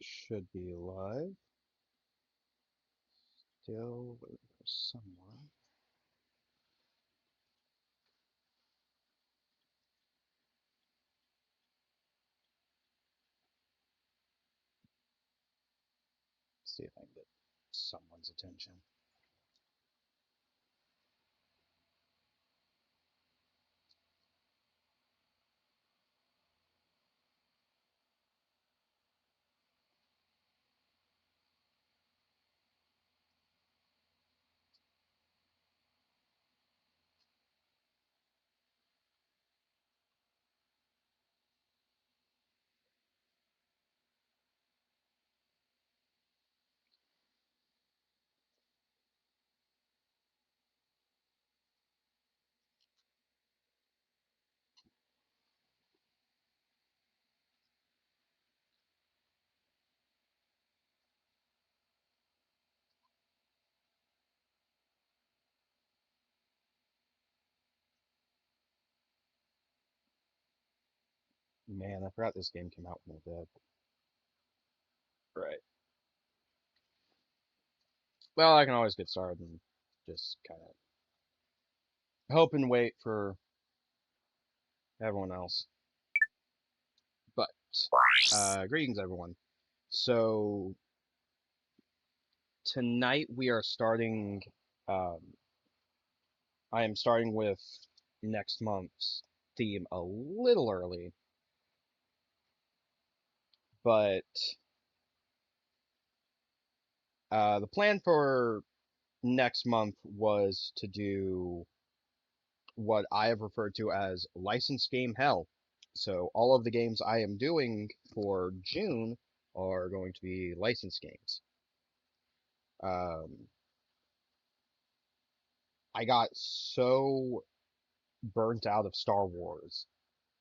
Should be live. Still somewhere. See if I can get someone's attention. Man, I forgot this game came out when it did. Right. Well, I can always get started and just kind of hope and wait for everyone else. But, greetings, everyone. So, tonight we are starting, um, I am starting with next month's theme a little early, but the plan for next month was to do what I have referred to as licensed game hell. So all of the games I am doing for June are going to be licensed games. Um, I got so burnt out of Star Wars.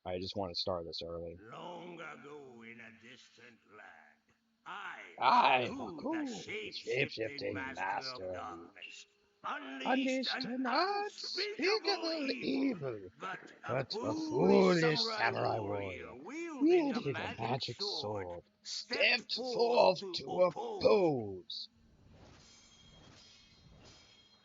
I just want to start this early. Long ago in a distant land, I, I, Aku, the Haku, the shape-shifting shape-shifting master of master, darkness, unleashed unleashed an an unspeakable unspeakable evil, evil, but a but a foolish foolish samurai samurai warrior warrior, wielding a wielding a magic magic sword sword, stepped stepped forth forth to to oppose me. oppose.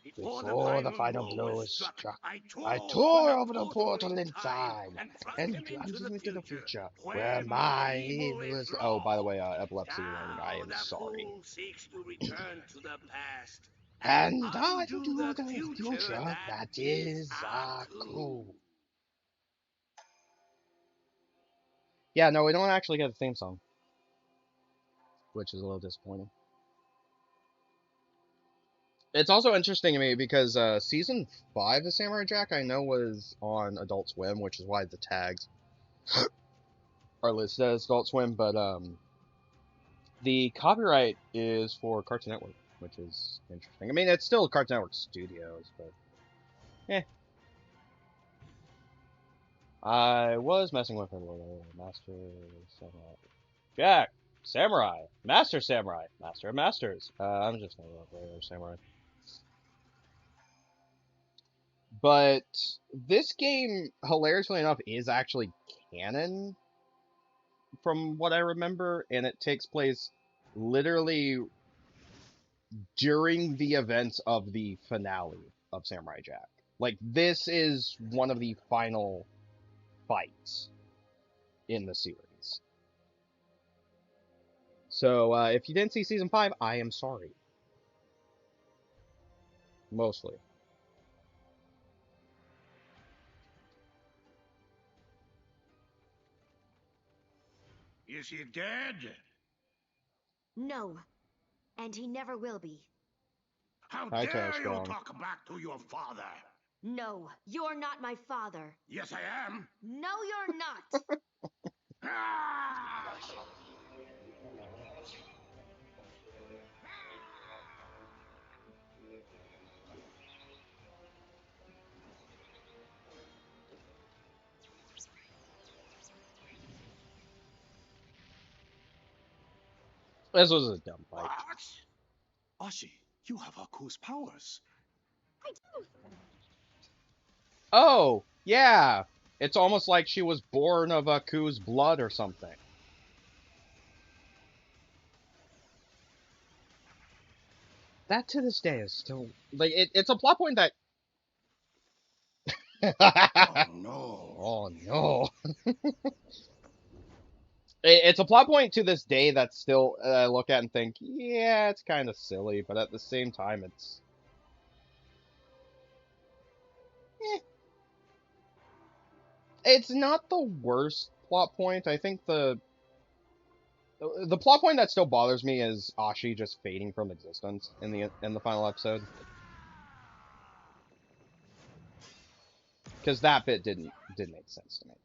Before the Before the final final blow was blow is struck, struck, I I tore open tore a over the portal portal in time inside and plunged and him into plunged the him into the future, future, where where my my evil evil is is. Oh, by the law. way, epilepsy warning. I Now am the sorry. fool seeks to return to the past and And undo undo the the future future that that is is Aku. Aku. Yeah, no, we don't actually get a theme song, which is a little disappointing. It's also interesting to me because season 5 of Samurai Jack I know was on Adult Swim, which is why the tags are listed as Adult Swim, but the copyright is for Cartoon Network, which is interesting. I mean, it's still Cartoon Network Studios, but eh. I was messing with it a little. Master Samurai Jack, Samurai, Master Samurai, Master of Masters. I'm just gonna go regular Samurai. But this game, hilariously enough, is actually canon from what I remember, and it takes place literally during the events of the finale of Samurai Jack. Like, this is one of the final fights in the series. So, if you didn't see season 5, I am sorry. Mostly. Is he dead? No, and he never will be. How Hi, Taylor dare you Strong. talk back to your father? No, you're not my father. Yes, I am. No, you're not. Ah! This was a dumb fight. What? Ashi, you have Aku's powers. I do. Oh, yeah. It's almost like she was born of Aku's blood or something. That to this day is still like it's a plot point that. Oh no. Oh no! It's a plot point to this day that still I look at and think, yeah, it's kind of silly, but at the same time, eh, it's not the worst plot point. I think the plot point that still bothers me is Ashi just fading from existence in the final episode, because that bit didn't make sense to me.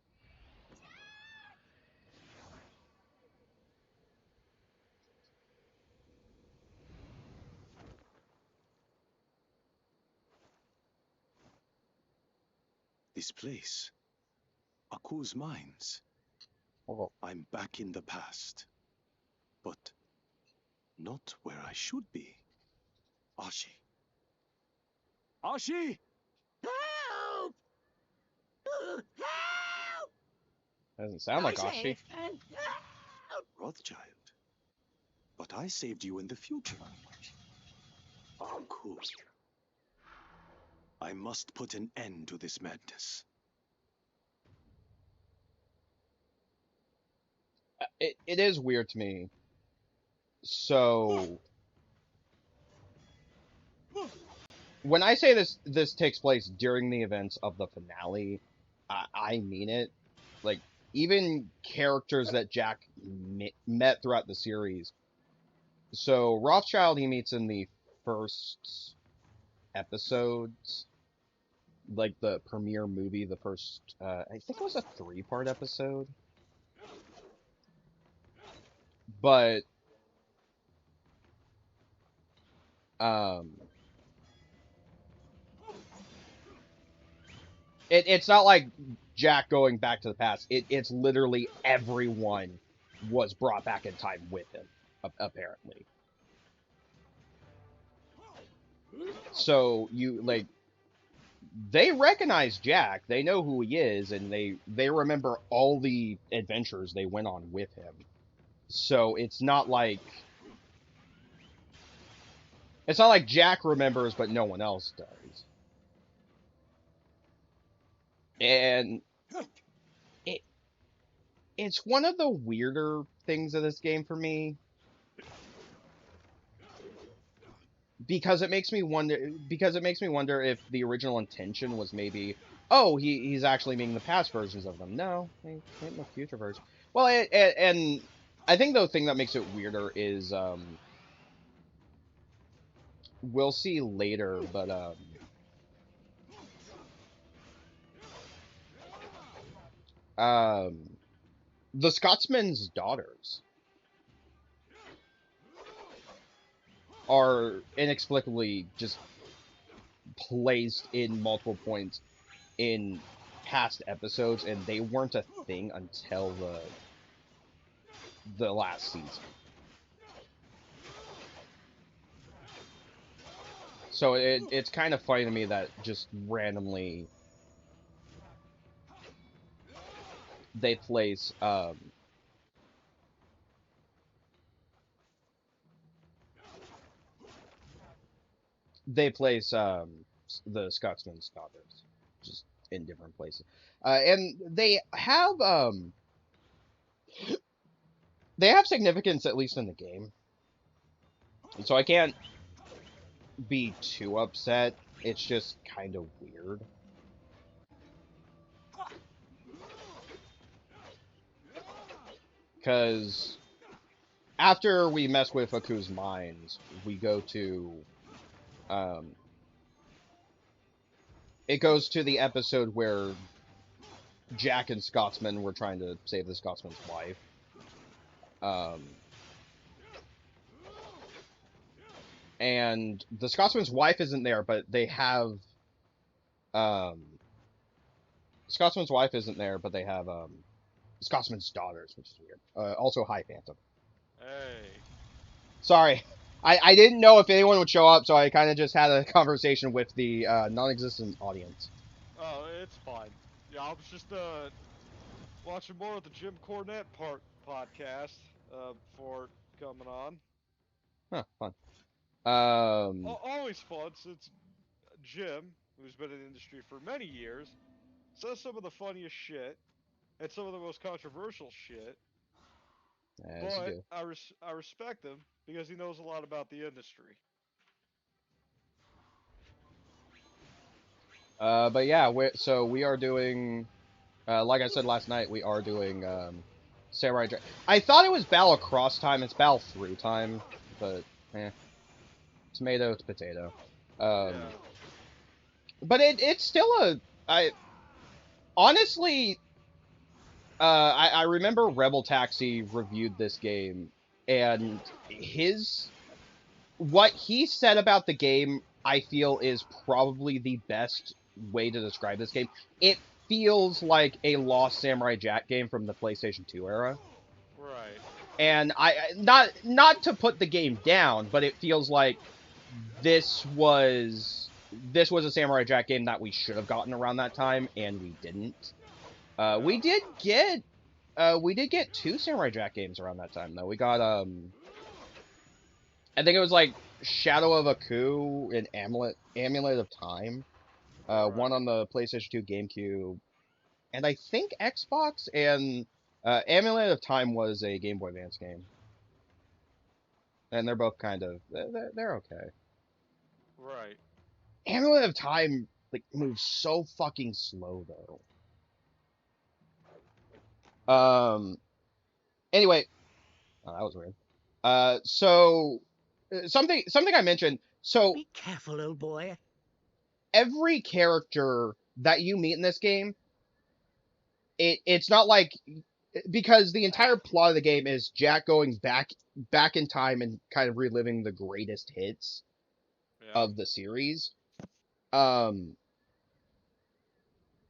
This place. Aku's mines. Oh, I'm back in the past. But not where I should be. Ashi. Ashi! Help! Help! doesn't sound like Ashi. Rothschild. But I saved you in the future. Aku. I must put an end to this madness. It is weird to me. So when I say this takes place during the events of the finale, I mean it. Like even characters that Jack met throughout the series. So Rothschild he meets in the first episodes, like the premiere movie, the first I think it was a 3-part episode. But it's not like Jack going back to the past. It's literally everyone was brought back in time with him, apparently. So you like they recognize Jack, they know who he is, and they remember all the adventures they went on with him. So it's not like Jack remembers but no one else does. And it's one of the weirder things of this game for me, because it makes me wonder if the original intention was maybe, oh, he's actually making the past versions of them. No, he ain't the future version. Well, and I think the thing that makes it weirder is we'll see later, but the Scotsman's daughters are inexplicably just placed in multiple points in past episodes, and they weren't a thing until the last season. So it's kind of funny to me that just randomly they place the Scotsman's daughters just in different places, and they have significance, at least in the game. So I can't be too upset. It's just kind of weird. Because after we mess with Aku's mines, we go to it goes to the episode where Jack and Scotsman were trying to save the Scotsman's wife. And the Scotsman's wife isn't there, but they have Scotsman's wife isn't there, but they have Scotsman's daughters, which is weird. Also, hi, Phantom. Hey. Sorry. I didn't know if anyone would show up, so I kind of just had a conversation with the non-existent audience. Oh, it's fine. Yeah, I was just watching more of the Jim Cornette podcast before coming on. Huh, fun. Always fun since Jim, who's been in the industry for many years, says some of the funniest shit and some of the most controversial shit. as you But do. I respect him because he knows a lot about the industry. But yeah, so we are doing, like I said last night, we are doing Samurai Jack. I thought it was Battle Across time. It's Battle Through time, but tomato to potato. Yeah. But it's still I honestly, I remember Rebel Taxi reviewed this game, and what he said about the game, I feel, is probably the best way to describe this game. It feels like a Lost Samurai Jack game from the PlayStation 2 era. Right. And not to put the game down, but it feels like this was a Samurai Jack game that we should have gotten around that time, and we didn't. We did get two Samurai Jack games around that time though. We got I think it was like Shadow of Aku and Amulet of Time. One on the PlayStation 2, GameCube, and I think Xbox, and Amulet of Time was a Game Boy Advance game. And they're both kind of they're okay. Right. Amulet of Time like moves so fucking slow though. Anyway, oh, that was weird. So something I mentioned. So Be careful, old boy. every character that you meet in this game, it's not like, because the entire plot of the game is Jack going back in time and kind of reliving the greatest hits of the series. And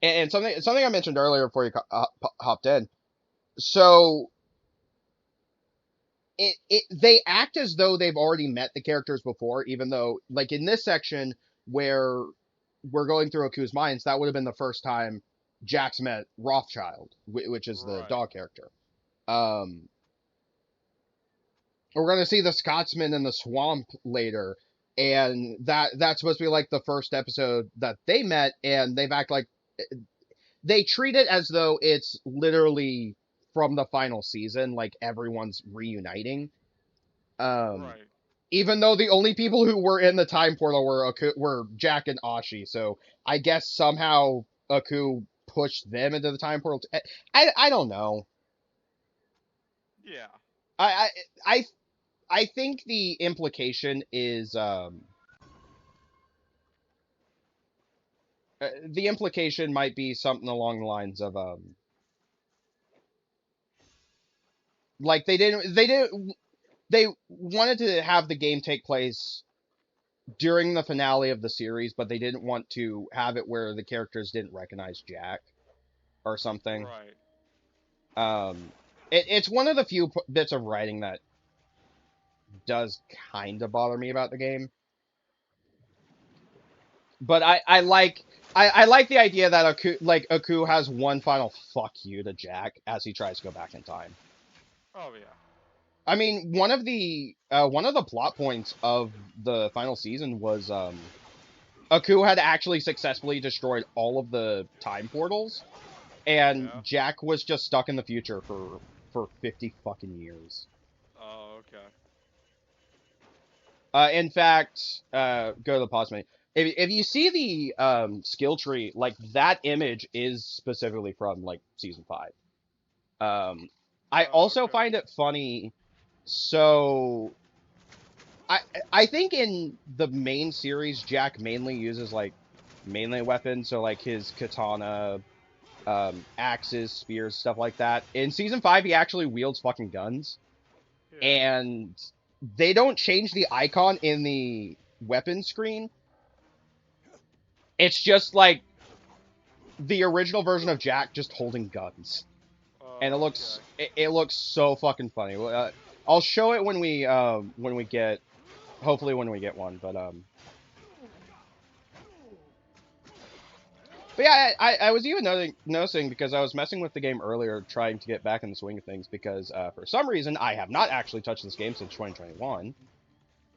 something I mentioned earlier before you hopped in. So they act as though they've already met the characters before, even though, like in this section where we're going through Aku's minds, that would have been the first time Jack's met Rothschild, which is the dog character. We're gonna see the Scotsman in the swamp later, and that's supposed to be like the first episode that they met, and they treat it as though it's literally from the final season, like everyone's reuniting. Even though the only people who were in the time portal were Jack and Ashi, so I guess somehow Aku pushed them into the time portal. I don't know. Yeah. I think the implication is the implication might be something along the lines of like they wanted to have the game take place during the finale of the series, but they didn't want to have it where the characters didn't recognize Jack or something. Right. It's one of the few bits of writing that does kind of bother me about the game. But I like the idea that Aku has one final fuck you to Jack as he tries to go back in time. Oh yeah. I mean, one of the plot points of the final season was Aku had actually successfully destroyed all of the time portals, and Jack was just stuck in the future for 50 fucking years. Oh, okay. In fact, go to the pause menu. If you see the skill tree, like that image is specifically from like season 5. I also find it funny. So I think in the main series, Jack mainly uses like melee weapons, so like his katana, axes, spears, stuff like that. In season 5, he actually wields fucking guns, and they don't change the icon in the weapon screen. It's just like the original version of Jack just holding guns, and it looks so fucking funny. I'll show it when we get, hopefully when we get one, but yeah, I was even noticing because I was messing with the game earlier, trying to get back in the swing of things, because for some reason I have not actually touched this game since 2021.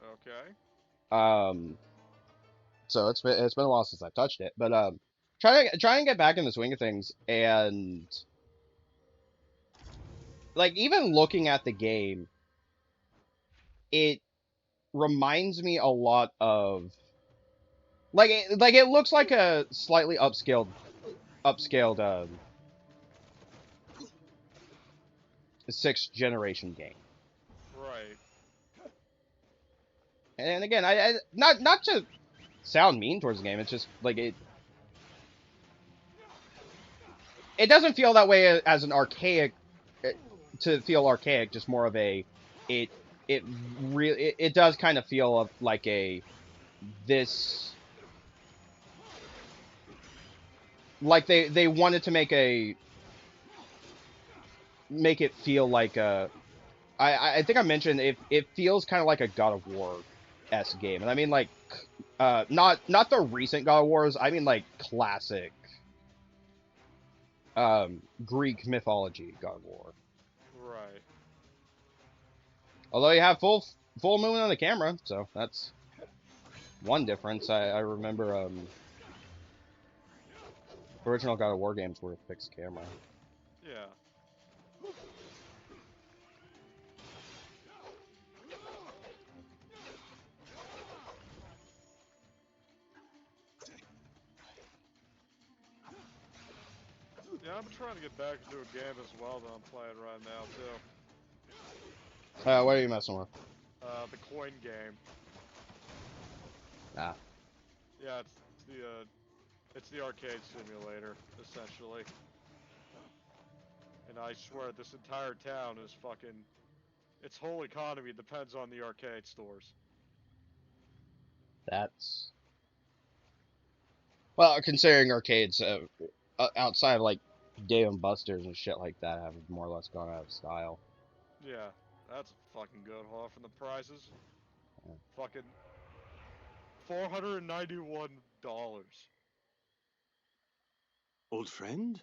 Okay. So it's been a while since I've touched it, but trying to get back in the swing of things, and like even looking at the game, it reminds me a lot of like it looks like a slightly upscaled sixth generation game. Right. And again, I not to sound mean towards the game, it's just like it doesn't feel that way as an archaic to feel archaic, just more of a it it does kind of feel like a this like they wanted to make it feel like a I think I mentioned it feels kind of like a God of War-esque game. And I mean like not the recent God of Wars, I mean like classic Greek mythology God of War. Right. Although you have full moon on the camera, so that's one difference. I remember original God of War games were fixed camera. Yeah. Yeah, I'm trying to get back into a game as well that I'm playing right now too. What are you messing with? The coin game. Ah. Yeah, it's the arcade simulator essentially. And I swear this entire town is fucking. Its whole economy depends on the arcade stores. That's well, considering arcades outside of like Dave and Buster's and shit like that have more or less gone out of style. Yeah, that's a fucking good haul from the prices. Yeah. Fucking $491. Old friend?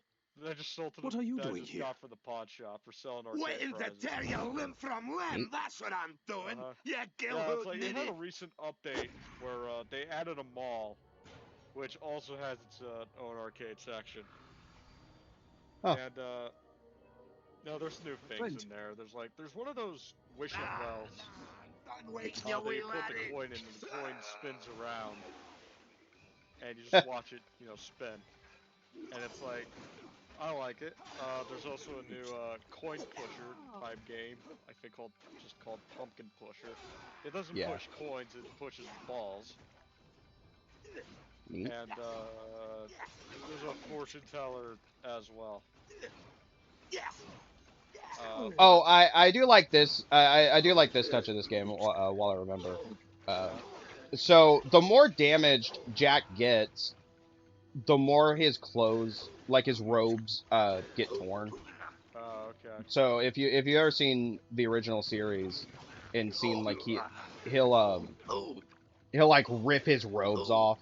I just sold to What the. are you I doing just here? got for the pawn shop for selling arcade Waiting to prizes. tear you limb from limb, that's what I'm doing. You Yeah, it's gill-hoot like it had a ninny. recent update where they added a mall, which also has its own arcade section. Oh. And no, there's new things Friend. in there. There's one of those wishing wells. Done waking That you, wee you put the laddie. coin in, and the coin spins around, and you just watch it, spin. And it's like, I like it. There's also a new coin pusher type game, I think just called Pumpkin Pusher. It doesn't Yeah. push coins; it pushes balls. Neat. And there's a fortune teller as well. Yes. Oh, I do like this. I do like this touch of this game. While I remember, so the more damaged Jack gets, the more his clothes, like his robes, get torn. Okay. So if you ever seen the original series and seen like he'll like rip his robes off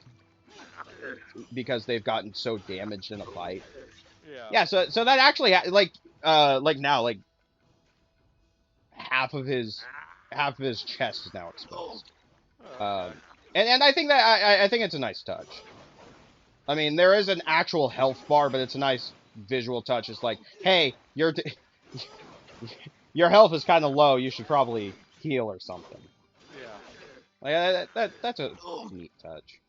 because they've gotten so damaged in a fight. Yeah. Yeah, so that actually like now like half of his chest is now exposed. Oh, okay. And I think that I think it's a nice touch. I mean, there is an actual health bar, but it's a nice visual touch. It's like, hey, your health is kind of low. You should probably heal or something. Yeah. Like that's a neat touch.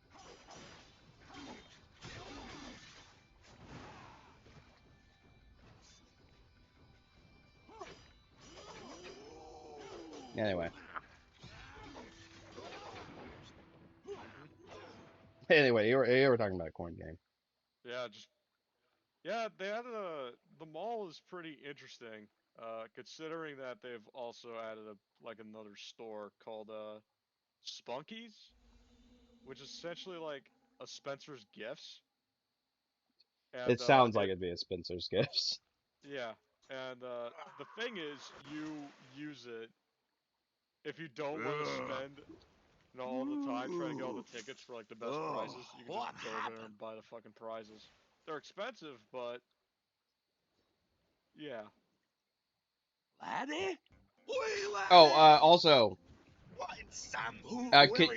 Anyway. Anyway, you were talking about a coin game. Yeah. Yeah. They added the mall is pretty interesting. Considering that they've also added another store called Spunky's, which is essentially like a Spencer's Gifts. And It sounds like it'd be a Spencer's Gifts. yeah, and the thing is, you use it if you don't want to spend all the time trying to get all the tickets for like the best prizes. You can just go over there and buy the fucking prizes. They're expensive, but yeah. Laddie? Wee laddie? Oh, also, Why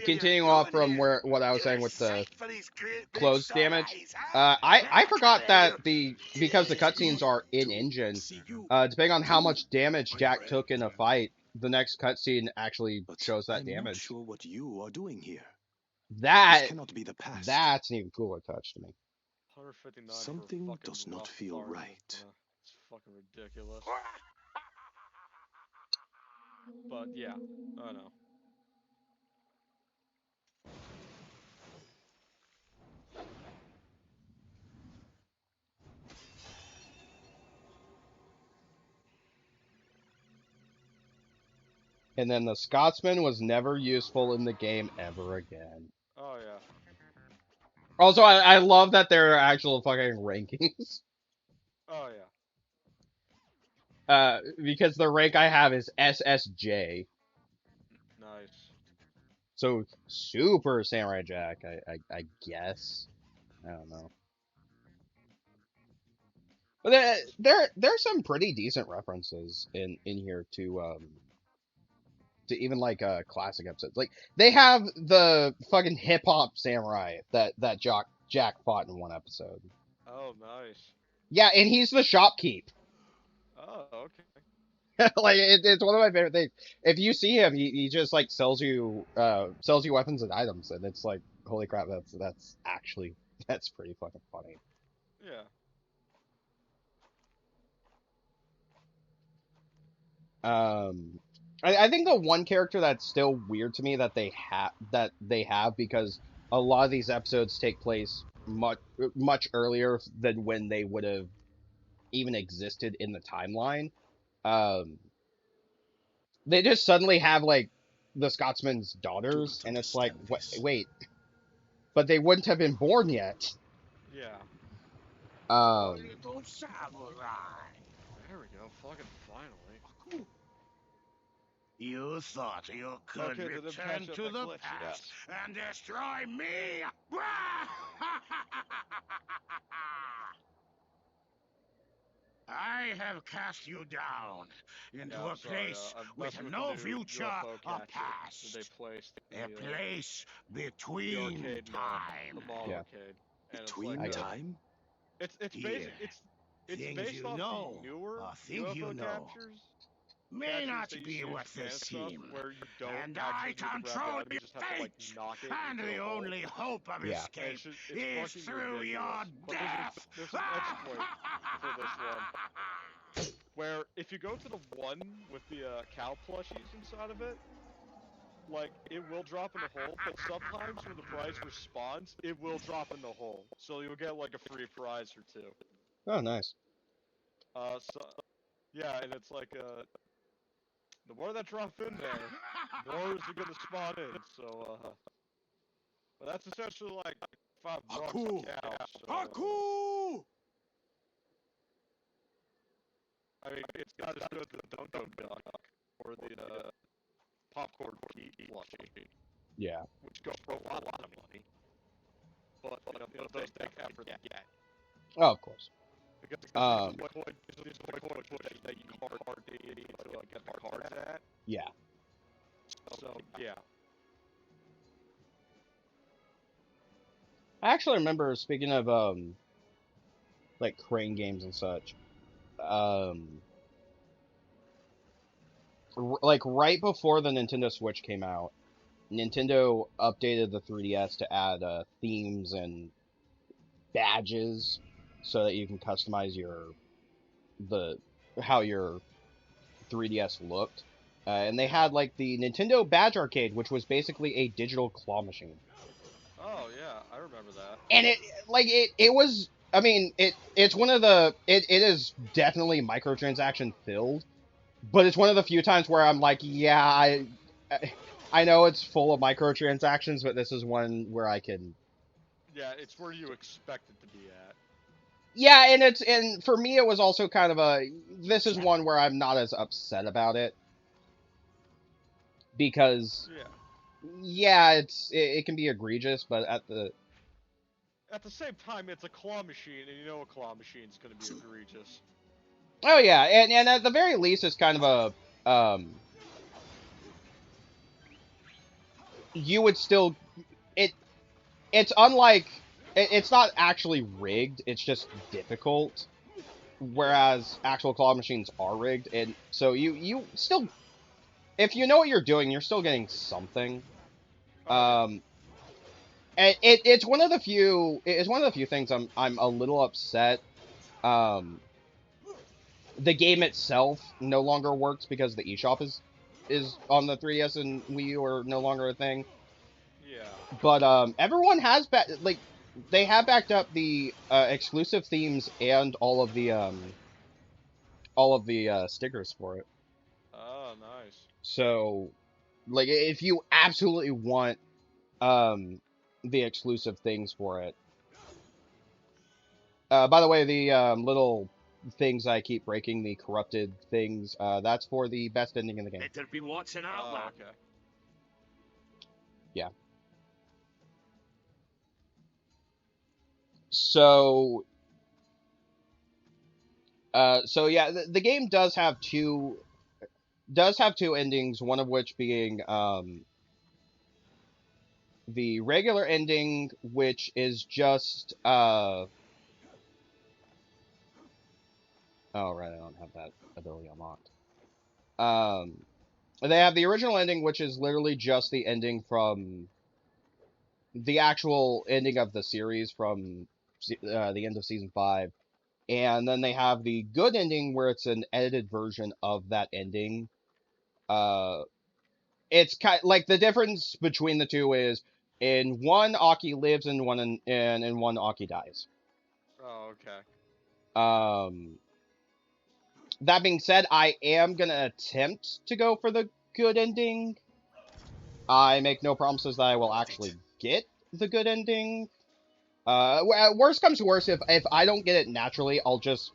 Continuing off from what I was saying with the clothes damage, I forgot that because the cutscenes are in engine, depending on how much damage Jack took in a fight, the next cutscene actually shows that I'm damage. not sure what you are doing here. That This cannot be the past. that's an even cooler touch to me. 159 for Something fucking does not rough feel party. right. It's fucking ridiculous. But yeah, I know. And then the Scotsman was never useful in the game ever again. Oh yeah. Also, I love that there are actual fucking rankings. Oh yeah. Because the rank I have is SSJ. Nice. So, Super Samurai Jack, I guess. I don't know. But there's some pretty decent references in here to even like classic episodes. Like they have the fucking hip hop samurai that Jack fought in one episode. Oh nice. Yeah, and he's the shopkeep. Oh okay. Like it's one of my favorite things. If you see him, he just like sells you weapons and items, and it's like, holy crap, that's actually that's pretty fucking funny. Yeah. I think the one character that's still weird to me that they have because a lot of these episodes take place much earlier than when they would have even existed in the timeline. They just suddenly have like the Scotsman's daughters, and it's like, wait, but they wouldn't have been born yet. Yeah. Little samurai. There we go. Fucking finally. You thought you could Okay, did it return patch up to that the glitch? past and destroy me? I have cast you down into Yeah, a I'm sorry, place I'm with messing no the new future UFO or catcher that past. they placed in A place the between arcade mall, time. the mall Yeah. arcade. And Between it's like, time? it's Here. basic. It's Things based you off know the newer or think UFO you know captures. May Catchers not that you be see in what Japan they stuff, seem. where you don't And actually I need to grab the control item, you just have to like fate. knock it And into the a hole. only hope of Yeah. escape It's is fucking through ridiculous. your But death. there's an exploit for this one, where if you go to the one with the cow plushies inside of it, like it will drop in the hole, but sometimes when the prize respawns, it will drop in the hole, so you'll get like a free prize or two. Oh, nice. So yeah, and it's like the more that drop in there, the more is it gonna spawn in. So but that's essentially like $5 a Haku! cow. So, Haku! I mean, it's not as good as the Dodo Duck or the popcorn plushie, Yeah. which go for a lot of money. But those take effort to get. Oh, of course. Because these coin pushes that you card to get the cards at. Yeah. So yeah. I actually remember, speaking of like crane games and such, like right before the Nintendo Switch came out, Nintendo updated the 3DS to add themes and badges so that you can customize how your 3DS looked. And they had like the Nintendo Badge Arcade, which was basically a digital claw machine. Oh yeah, I remember that. And it was, I mean, it's one of the, it is definitely microtransaction filled, but it's one of the few times where I'm like, yeah, I know it's full of microtransactions, but this is one where I can. Yeah, it's where you expect it to be at. Yeah, and for me it was also kind of this is one where I'm not as upset about it, because yeah, it can be egregious, but at the same time, it's a claw machine, and you know a claw machine is going to be egregious. Oh yeah, and at the very least, it's kind of a you would still it's unlike it's not actually rigged. It's just difficult. Whereas actual claw machines are rigged, and so you still, if you know what you're doing, you're still getting something. Oh, And it's one of the few things I'm a little upset. Um, the game itself no longer works because the eShop is on the 3DS and Wii U are no longer a thing. yeah. But everyone has like they have backed up the exclusive themes and all of the stickers for it. Oh, nice. So like if you absolutely want um the exclusive things for it. By the way, the little things I keep breaking, the corrupted things, that's for the best ending in the game. Better be watching out, Oh, lad. okay. Yeah. So, so yeah, the game does have two endings. One of which being the regular ending, which is just oh right, I don't have that ability unlocked. They have the original ending, which is literally just the ending from the actual ending of the series from the end of season 5, and then they have the good ending where it's an edited version of that ending. Uh, it's kind like the difference between the two is in one Aki lives and in one Aki dies. Oh, okay. That being said, I am gonna attempt to go for the good ending. I make no promises that I will actually get the good ending. Worst comes to worst, if I don't get it naturally, I'll just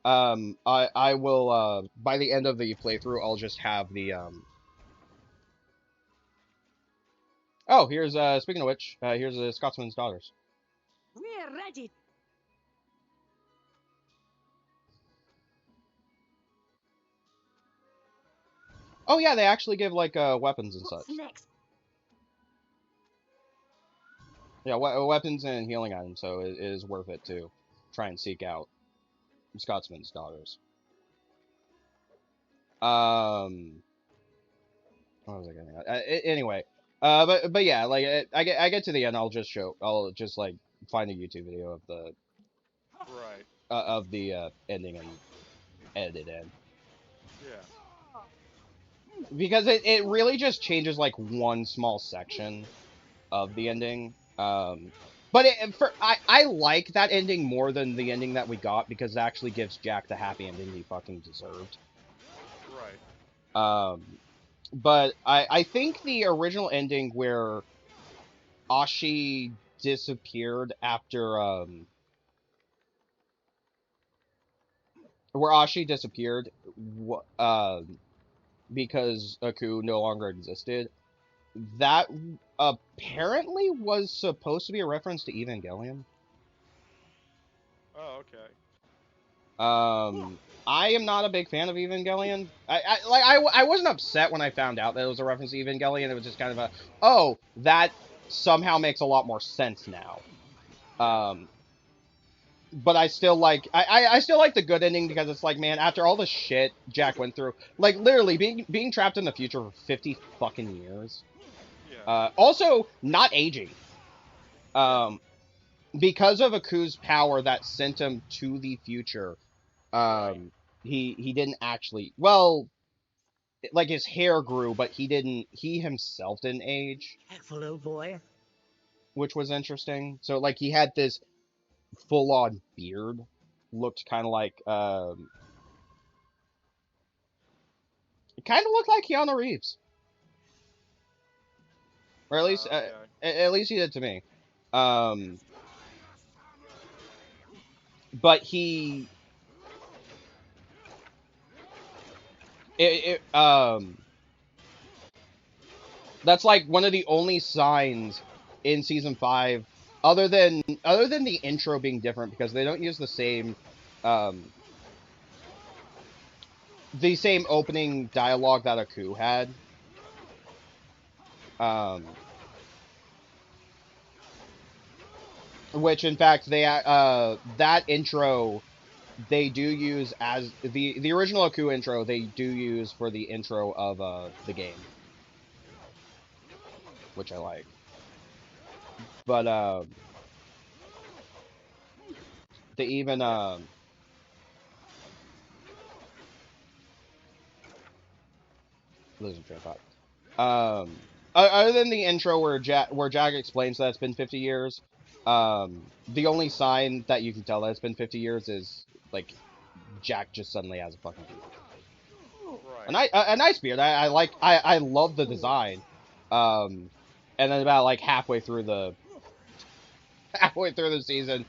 I will by the end of the playthrough, I'll just have the Oh, here's speaking of which, here's the Scotsman's Daughters. We're ready. Oh yeah, they actually give like weapons and What's such. next? Yeah, weapons and healing items, so it is worth it to try and seek out Scotsman's Daughters. What was I getting at? Anyway, but yeah, like I get to the end, I'll just like find a YouTube video Right. of the ending and edit it in. Yeah. Because it really just changes like one small section of the ending. But I like that ending more than the ending that we got because it actually gives Jack the happy ending he fucking deserved. Right. But I think the original ending where Ashi disappeared after because Aku no longer existed, that apparently was supposed to be a reference to Evangelion. Oh, okay. I am not a big fan of Evangelion. I wasn't upset when I found out that it was a reference to Evangelion. It was just kind of oh, that somehow makes a lot more sense now. But I still like I still like the good ending because it's like, man, after all the shit Jack went through, like literally being trapped in the future for 50 fucking years. Yeah. Also not aging. Because of Aku's power that sent him to the future, Right. he didn't actually, well, like his hair grew, but he himself didn't age, Careful, old boy. which was interesting. So like he had this full on beard, looked kind of like it kind of looked like Keanu Reeves, or at least Okay. at least he did to me. But that's like one of the only signs in season 5, other than the intro being different because they don't use the same opening dialogue that Aku had. Um, which in fact that intro they do use as the original Aku intro they do use for the intro of the game, which I like. But they even Yeah. losing train of thought. Other than the intro where Jack explains that it's been 50 years, the only sign that you can tell that it's been 50 years is like Jack just suddenly has a fucking beard. Right. A nice beard. I love the design. And then about like halfway through the season,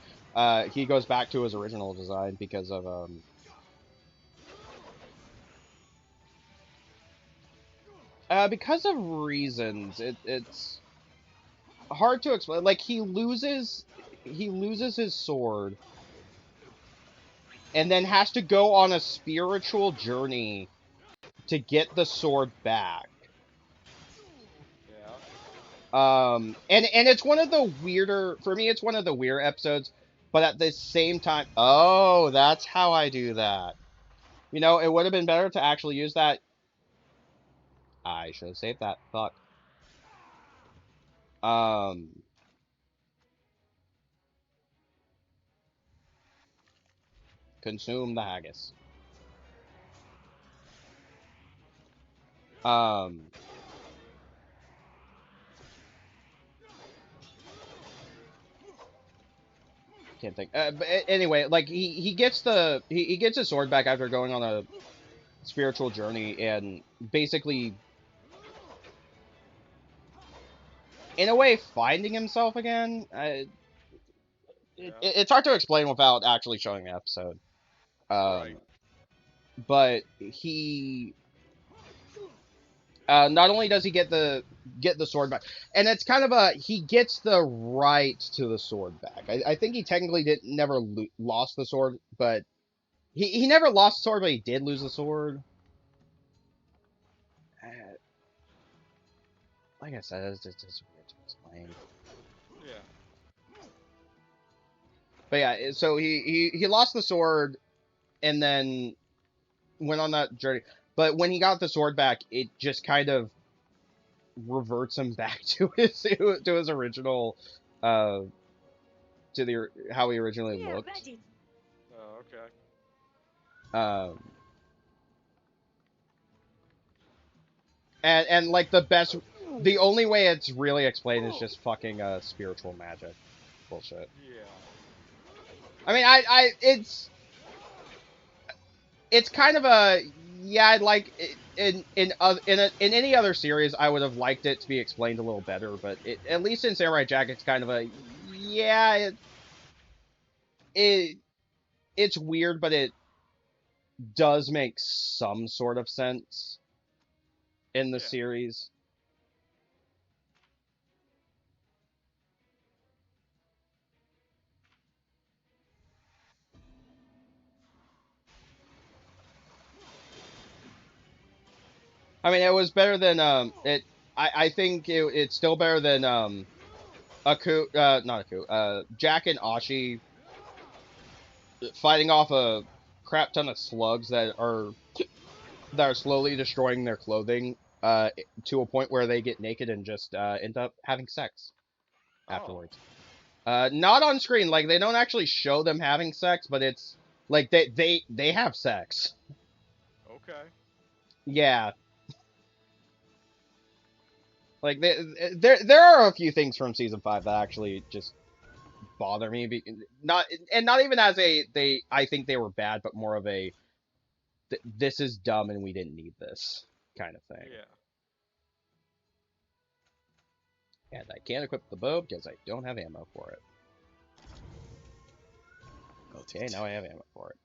he goes back to his original design because of reasons. It's hard to explain. Like he loses his sword and then has to go on a spiritual journey to get the sword back. And it's one of the weirder, for me, it's one of the weird episodes, but at the same time, oh, that's how I do that. You know, it would have been better to actually use that. I should have saved that. Fuck. Consume the haggis. Can't think. But anyway, like he gets he gets his sword back after going on a spiritual journey and basically, in a way, finding himself again. It's hard to explain without actually showing the episode. Right. But he not only does he get the sword back, and it's kind of he gets the right to the sword back. I think he technically never lost the sword, but he never lost the sword, but he did lose the sword. Like I said, it's weird to explain. Yeah. But yeah, so he lost the sword and then went on that journey. But when he got the sword back, it just kind of reverts him back to his original, to the how he originally looked. Ready. Oh, okay. And like the only way it's really explained is just fucking spiritual magic bullshit. Yeah. I mean, it's kind of yeah. I'd like in any other series, I would have liked it to be explained a little better. But at least in Samurai Jack, it's kind of yeah. It's weird, but it does make some sort of sense in the series. I mean, it was better than I think it's still better than Aku, not Aku, Jack and Ashi fighting off a crap ton of slugs that are slowly destroying their clothing to a point where they get naked and just end up having sex afterwards. Not on screen, like they don't actually show them having sex, but it's like they have sex. Okay. Yeah. Like there are a few things from season 5 that actually just bother me, not even as I think they were bad, but more of a this is dumb and we didn't need this kind of thing. Yeah. And I can't equip the bow because I don't have ammo for it. Okay, now I have ammo for it.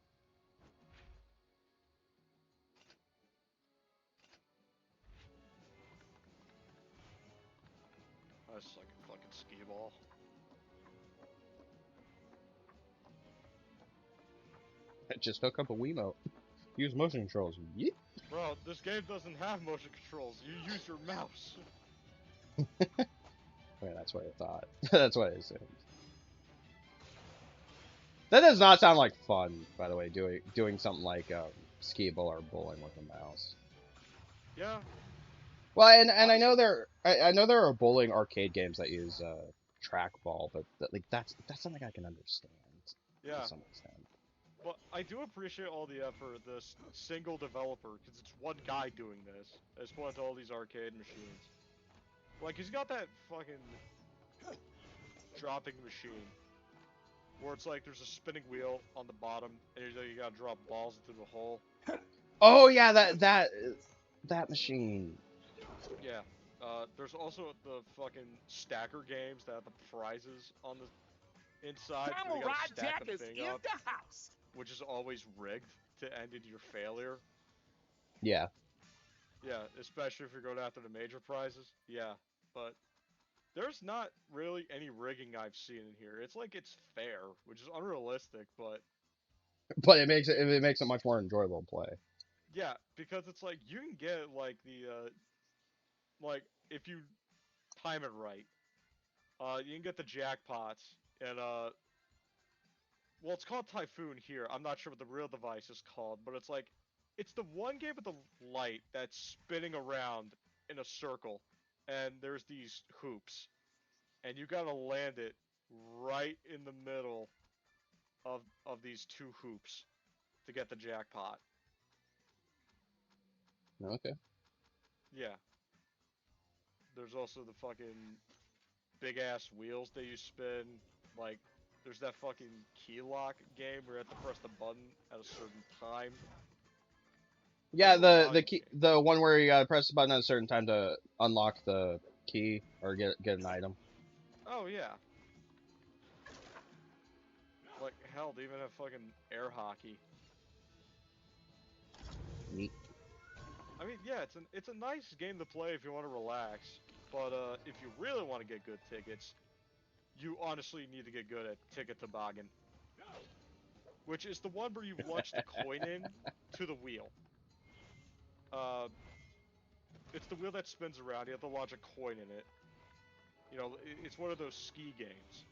That's like a fucking skee ball. Just hook up a Wiimote. Use motion controls. Yeet. Bro, this game doesn't have motion controls. You use your mouse. Wait, that's what I thought. That's what I assumed. That does not sound like fun, by the way, doing something like skee-ball or bowling with a mouse. Yeah. Well, and I know Honestly, I know there are bowling arcade games that use trackball, but like that's something I can understand yeah. to some extent. But I do appreciate all the effort of this single developer, because it's one guy doing this, as opposed to all these arcade machines. Like, he's got that fucking dropping machine, where it's like there's a spinning wheel on the bottom, and you gotta drop balls into the hole. Oh yeah, that machine. Yeah. There's also the fucking stacker games that have the prizes on the inside, where you gotta stack the thing up, which is always rigged to end in your failure. Yeah. Yeah, especially if you're going after the major prizes. Yeah, but there's not really any rigging I've seen in here. It's like it's fair, which is unrealistic, but But it makes it much more enjoyable to play. yeah, because it's like you can get like like if you time it right, you can get the jackpots and well, it's called Typhoon here. I'm not sure what the real device is called, but it's the one game with the light that's spinning around in a circle, and there's these hoops, and you gotta land it right in the middle of these two hoops to get the jackpot. Okay. Yeah. There's also the fucking big ass wheels that you spin. Like, there's that fucking key lock game where you have to press the button at a certain time. Yeah, There's a lot the of key, the one where you gotta press the button at a certain time to unlock the key or get an item. Oh yeah. Like hell, they even have fucking air hockey. Neat. I mean, yeah, it's a nice game to play if you want to relax. But if you really want to get good tickets, you honestly need to get good at Ticket Toboggan, which is the one where you launch the coin in to the wheel. Uh, it's the wheel that spins around. You have to launch a coin in it. You know, it's one of those ski games.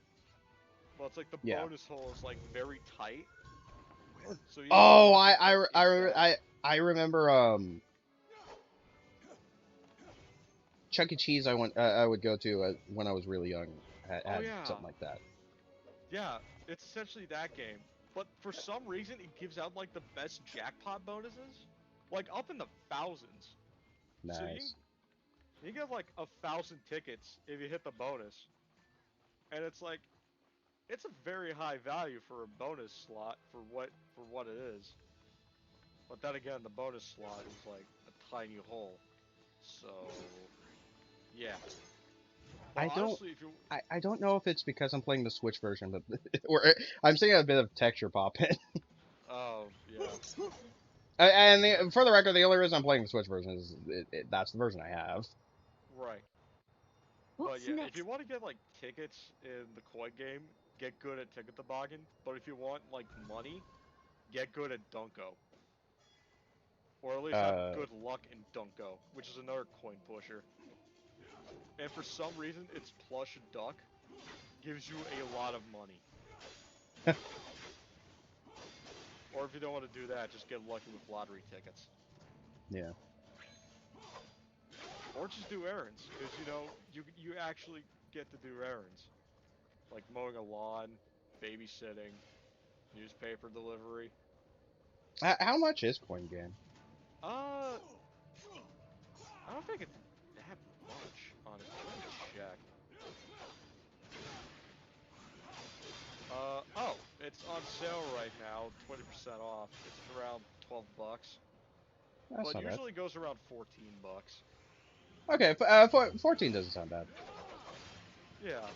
Well, it's like the Yeah. bonus hole is like very tight, so you have to Oh, launch your coin into that. I remember Chuck E. Cheese. I would go to when I was really young. Oh Had yeah, something like that. yeah. It's essentially that game, but for some reason it gives out like the best jackpot bonuses, like up in the thousands. So Nice. you get like 1,000 tickets if you hit the bonus, and it's like it's a very high value for a bonus slot for what it is. But then again, the bonus slot is like a tiny hole. So yeah. But I don't honestly, if you I don't know if it's because I'm playing the Switch version, but or I'm seeing a bit of texture pop in. oh yeah, And like for the record, the only reason I'm playing the Switch version is that's the version I have. right. But What's yeah, if next? you want to get like tickets in the coin game, get good at Ticket Toboggan. But if you want like money, get good at Dunko. Or at least have Uh, good luck in Dunko, which is another coin pusher. And for some reason, its plush duck gives you a lot of money. Or if you don't want to do that, just get lucky with lottery tickets. yeah. Or just do errands, because you know you actually get to do errands, like mowing a lawn, babysitting, newspaper delivery. How much is Coin Game? I don't think it's that much, honestly. Let me check. Oh, it's on sale right now, 20% off. It's around 12 bucks, That's but not bad. usually goes around 14 bucks. Okay, 14 doesn't sound bad. Yeah.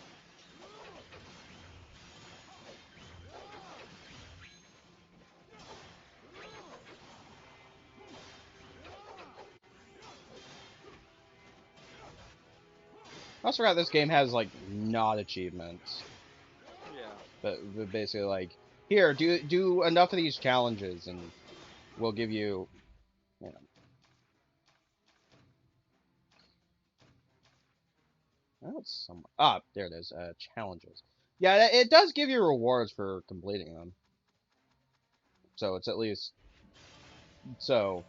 I also forgot this game has like not achievements, Yeah. but basically like here do enough of these challenges and we'll give you, you know. That was some. Ah, there it is. Challenges. Yeah, it does give you rewards for completing them. So it's at least. So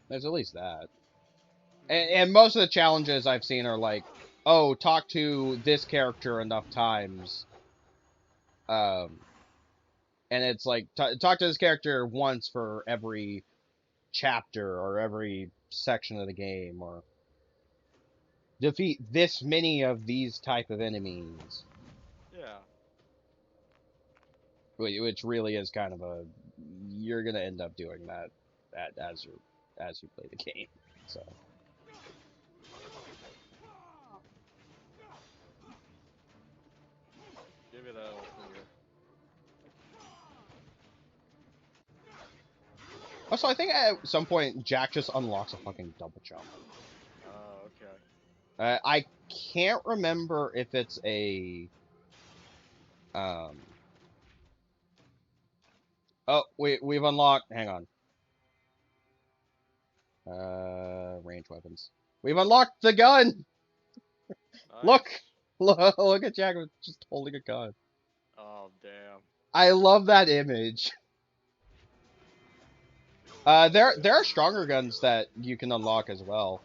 there's at least that. And most of the challenges I've seen are like, oh, talk to this character enough times. And it's like, talk to this character once for every chapter or every section of the game, or defeat this many of these type of enemies. Yeah. Which really is kind of a, you're gonna end up doing that as you play the game. So. Give it a finger. Also, I think at some point Jack just unlocks a fucking double jump. Oh, okay. I can't remember if it's a oh, we've unlocked. Hang on. Range weapons. We've unlocked the gun. Nice. Look at Jack just holding a gun. Oh, damn. I love that image. There are stronger guns that you can unlock as well.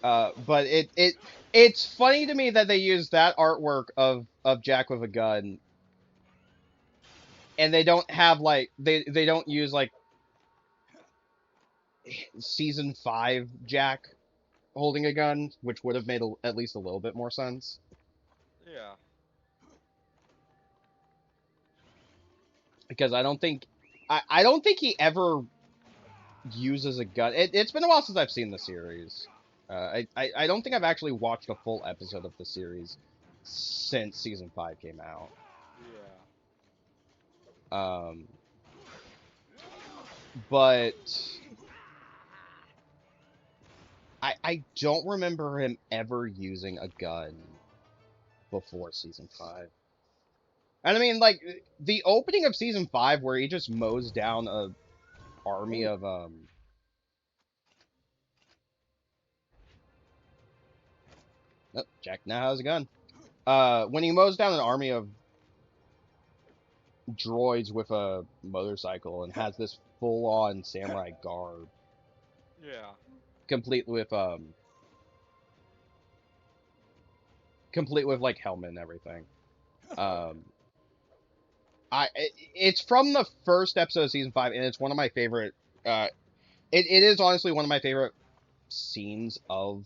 But it's funny to me that they use that artwork of Jack with a gun, and they don't have like they don't use like season 5 Jack holding a gun, which would have made at least a little bit more sense. Yeah. Because I don't think he ever uses a gun. It's been a while since I've seen the series. I don't think I've actually watched a full episode of the series since season 5 came out. Yeah. But I don't remember him ever using a gun before season 5. And I mean, like, the opening of season 5 where he just mows down a army of, oh, Jack now has a gun. When he mows down an army of droids with a motorcycle and has this full-on samurai garb. Yeah. Complete with like helmet and everything. It's from the first episode of season 5, and it's one of my favorite. It is honestly one of my favorite scenes of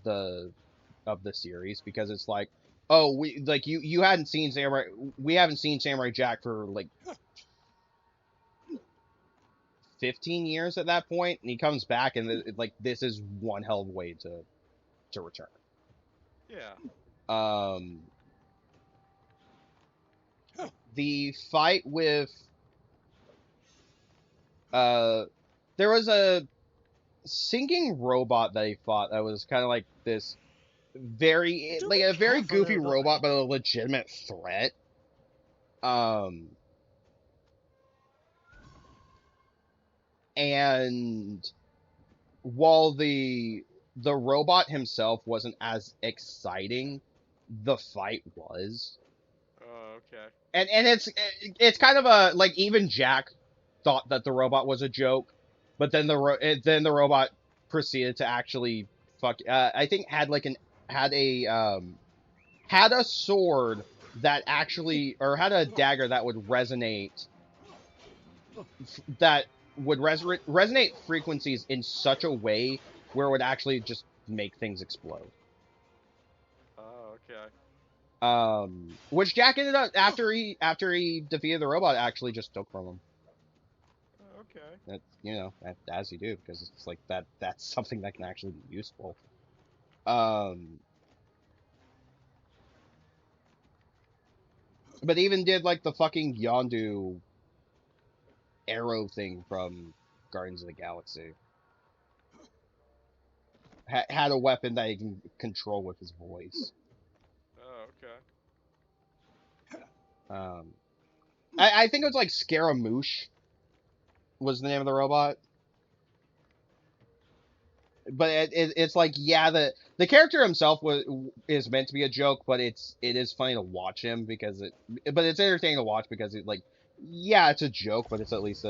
the series, because it's like, oh, we like you hadn't seen Samurai. We haven't seen Samurai Jack for like 15 years at that point, and he comes back, and like this is one hell of a way to return. Yeah. The fight with there was a singing robot that he fought that was kind of like this very like a very goofy robot, but a legitimate threat. And while the robot himself wasn't as exciting, the fight was. Oh, okay. And it's kind of a like, even Jack thought that the robot was a joke, but then the robot proceeded to actually I think had a sword that actually, or had a dagger that would resonate resonate frequencies in such a way where it would actually just make things explode. Oh, okay. Which Jack ended up, after he defeated the robot, actually just took from him. Okay. That, you know, as you do, because it's like that's something that can actually be useful. But even did like the fucking Yondu arrow thing from Guardians of the Galaxy. Had a weapon that he can control with his voice. Oh, okay. I think it was like Scaramouche was the name of the robot. but it's like, yeah, the character himself is meant to be a joke, but it is funny to watch him because but it's entertaining to watch because it, like, yeah, it's a joke, but it's at least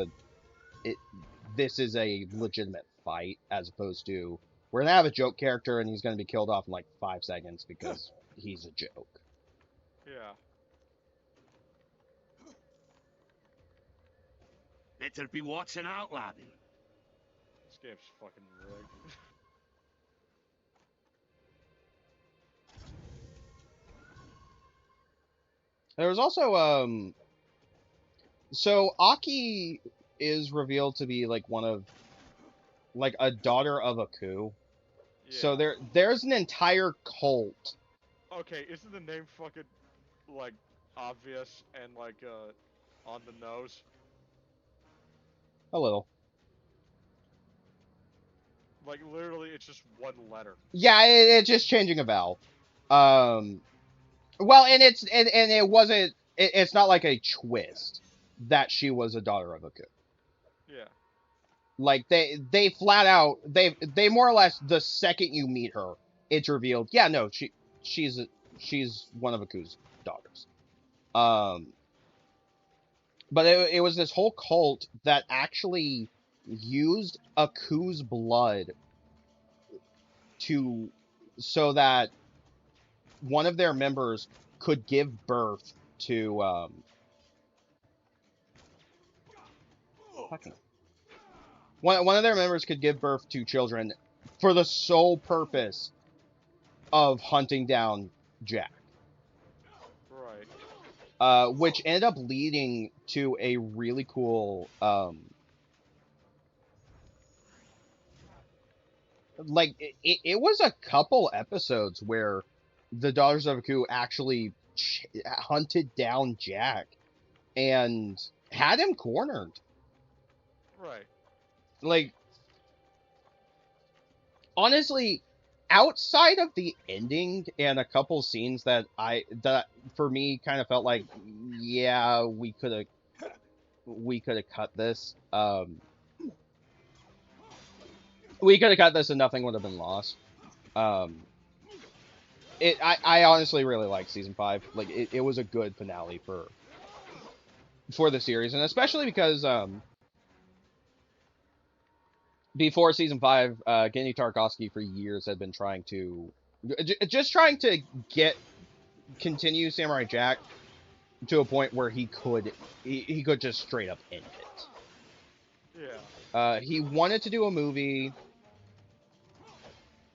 this is a legitimate fight as opposed to we're gonna have a joke character and he's gonna be killed off in like 5 seconds because he's a joke. Yeah. Better be watching out, laddie. This game's fucking rigged. There was also so Aki is revealed to be like like a daughter of a coup. Yeah. So there's an entire cult. Okay, isn't the name fucking, like, obvious and, like, on the nose? A little. Like, literally, it's just one letter. Yeah, it's just changing a vowel. Well, and it wasn't. It's not like a twist that she was a daughter of a coup. Yeah. Like they flat out they more or less the second you meet her, it's revealed. Yeah, no, she's one of Aku's daughters. But it was this whole cult that actually used Aku's blood so that one of their members could give birth to one of their members could give birth to children for the sole purpose of hunting down Jack. Right. Which ended up leading to a really cool like it was a couple episodes where the Daughters of Aku actually hunted down Jack and had him cornered. Right. Like, honestly, outside of the ending and a couple scenes that for me kind of felt like, yeah, we could have cut this. We could have cut this and nothing would have been lost. I honestly really like season 5. Like, it was a good finale for the series, and especially because before season 5, Genndy Tartakovsky for years had been trying to continue Samurai Jack to a point where he could just straight up end it. Yeah. He wanted to do a movie.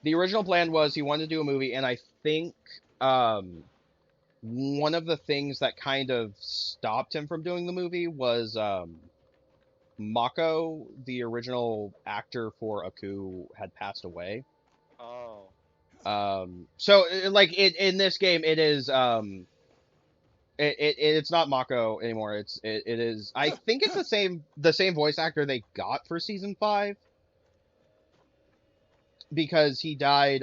The original plan was he wanted to do a movie, and I think one of the things that kind of stopped him from doing the movie was Mako, the original actor for Aku, had passed away. Oh. So like in this game, it is it's not Mako anymore. It is, I think it's the same voice actor they got for season 5, because he died.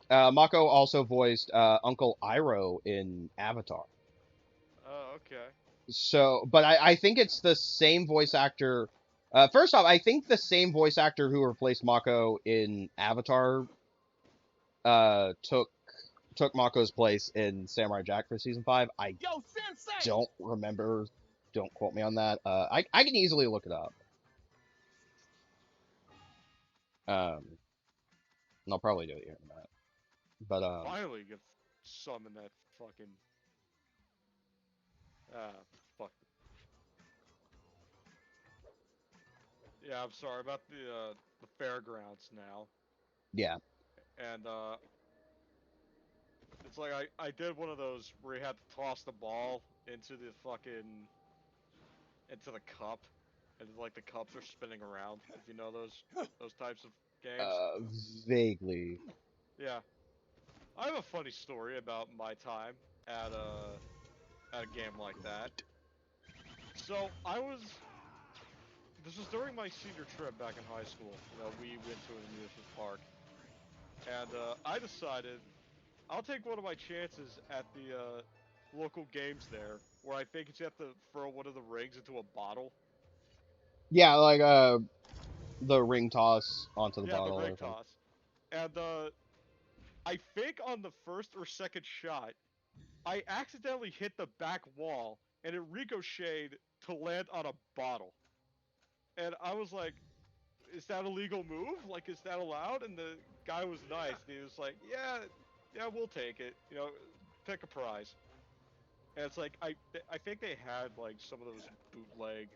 Mako also voiced Uncle Iroh in Avatar. Oh, okay. So, but I think it's the same voice actor. First off, I think the same voice actor who replaced Mako in Avatar took Mako's place in Samurai Jack for season 5. I don't remember. Don't quote me on that. I can easily look it up. And I'll probably do it here in a minute. But Finally get summon that fucking fuck. Yeah, I'm sorry about the fairgrounds now. yeah. And it's like I did one of those where you had to toss the ball into the cup, and like the cups are spinning around. If you know those types of games. Vaguely. Yeah. I have a funny story about my time at a game like that. So this was during my senior trip back in high school. You know, we went to an amusement park, and I decided I'll take one of my chances at the local games there, where I think you have to throw one of the rings into a bottle. Yeah, like the ring toss onto the Yeah, bottle. the or ring something. toss. And I think on the first or second shot, I accidentally hit the back wall, and it ricocheted to land on a bottle. And I was like, "Is that a legal move? Like, is that allowed?" And the guy was nice. And he was like, "Yeah, we'll take it. You know, pick a prize." And it's like I think they had like some of those bootleg,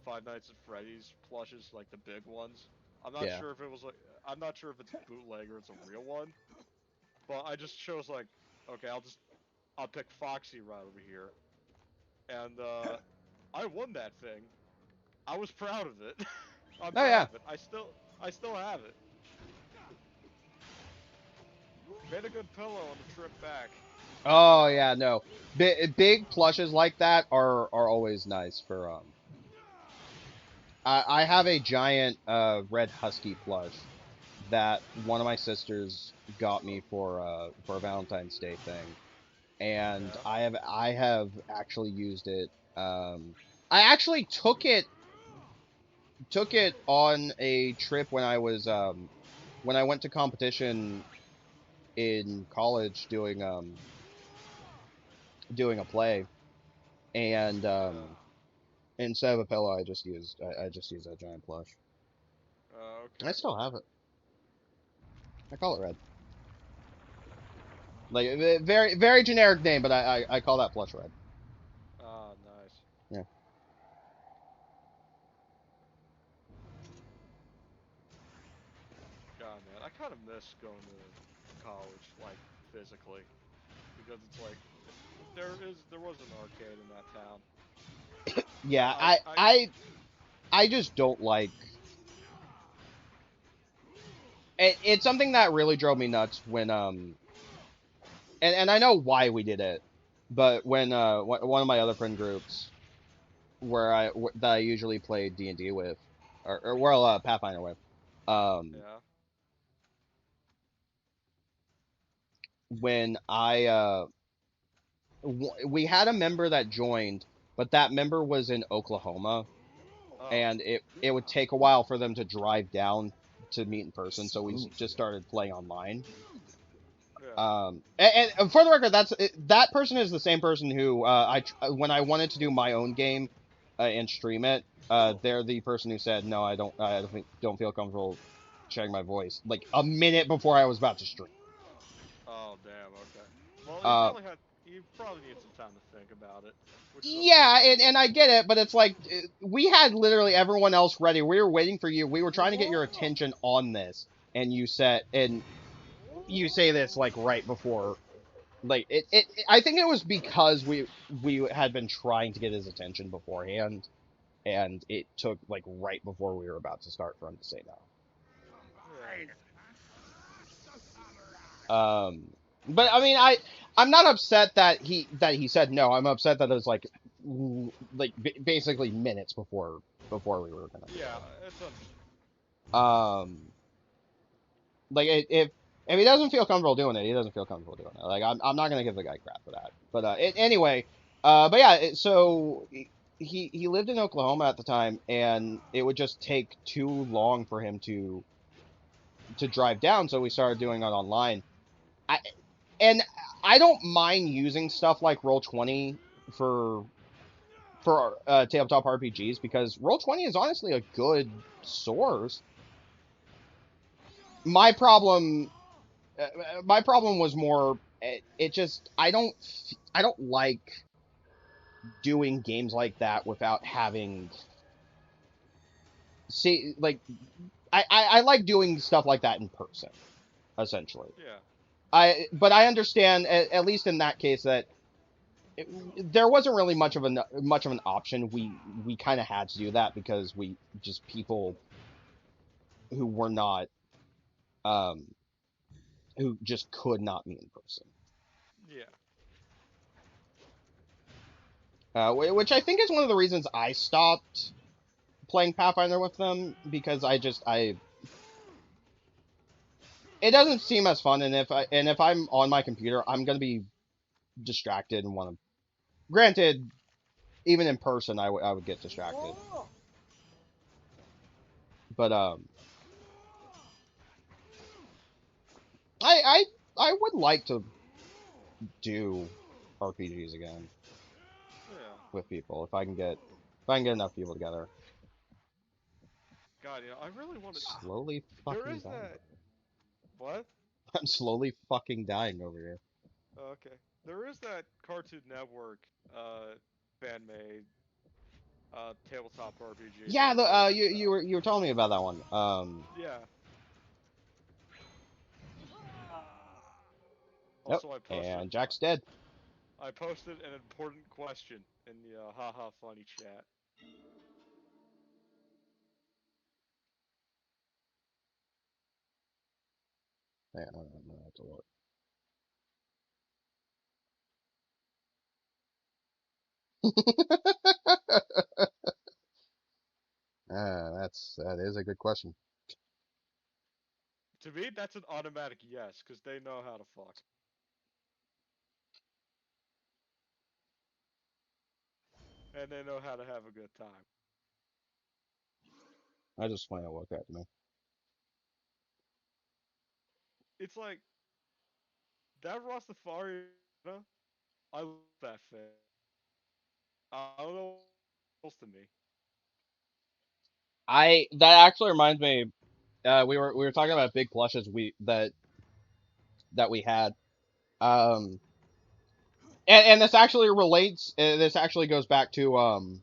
Five Nights at Freddy's plushes, like the big ones. I'm not Yeah. sure if it was like I'm not sure if it's bootleg or it's a real one. But I just chose like, okay, I'll pick Foxy right over here, and I won that thing. I was proud of it. I'm Oh proud yeah. of it. I still have it. Made a good pillow on the trip back. Oh yeah, no. Big plushes like that are always nice for I have a giant red husky plush that one of my sisters got me for a Valentine's Day thing, and Yeah. I have actually used it. I actually took it on a trip when I went to competition in college doing a play, and Yeah. instead of a pillow I just used that giant plush. I Okay. still have it. I call it red. Like very very generic name, but I call that plush red. Ah, nice. Yeah. God, man, I kind of miss going to college, like physically, because it's like there was an arcade in that town. Yeah, I I just don't like it's something that really drove me nuts when and I know why we did it, but when one of my other friend groups that I usually play D&D with or well Pathfinder with um yeah. when we had a member that joined, but that member was in Oklahoma, Oh. and it would take a while for them to drive down to meet in person, so we Smooth. just started playing online. Yeah. And for the record, that person is the same person who when I wanted to do my own game and stream it, they're the person who said no, don't feel comfortable sharing my voice like a minute before I was about to stream. Oh, damn. Okay. Well, Uh, you probably need some time to think about it, which is yeah, understandable. and I get it, but it's like we had literally everyone else ready. We were waiting for you. We were trying to get your attention on this, and you say this like right before like I think it was because we had been trying to get his attention beforehand, and it took like right before we were about to start for him to say Yeah. no. But I mean I'm not upset that he said no. I'm upset that it was like basically minutes before we were gonna do Yeah, it. it's understandable. Um, like if he doesn't feel comfortable doing it, he doesn't feel comfortable doing it. Like I'm not gonna give the guy crap for that. But anyway, but yeah, so he lived in Oklahoma at the time, and it would just take too long for him to drive down. So we started doing it online. I and I don't mind using stuff like Roll20 for tabletop RPGs because Roll20 is honestly a good source. My problem my problem was more it just I don't like doing games like that without having see like I like doing stuff like that in person essentially. Yeah. But I understand at least in that case that there wasn't really much of an option. We kind of had to do that because we just people who were not um who just could not meet in person. Yeah. Which I think is one of the reasons I stopped playing Pathfinder with them because I it doesn't seem as fun, and if I'm on my computer, I'm gonna be distracted and want to. Granted, even in person, I would get distracted. But I I would like to do RPGs again Yeah. with people if I can get enough people together. God, I really want to. Slowly There fucking is dying. that. What? I'm slowly fucking dying over here. Oh, okay. There is that Cartoon Network fan made tabletop RPG Yeah, that the they you put you out. were you were telling me about that one. Yeah. Yep. Also, And Jack's dead. I posted an important question in the haha funny chat. Yeah, I don't know how to look. That is a good question. To me, that's an automatic yes, because they know how to fuck. And they know how to have a good time. I just want to look at me. It's like, that Rastafari, I love that fan. I don't know what else to me. That actually reminds me. We were talking about big plushes that we had. Um, and this actually relates. This actually goes back to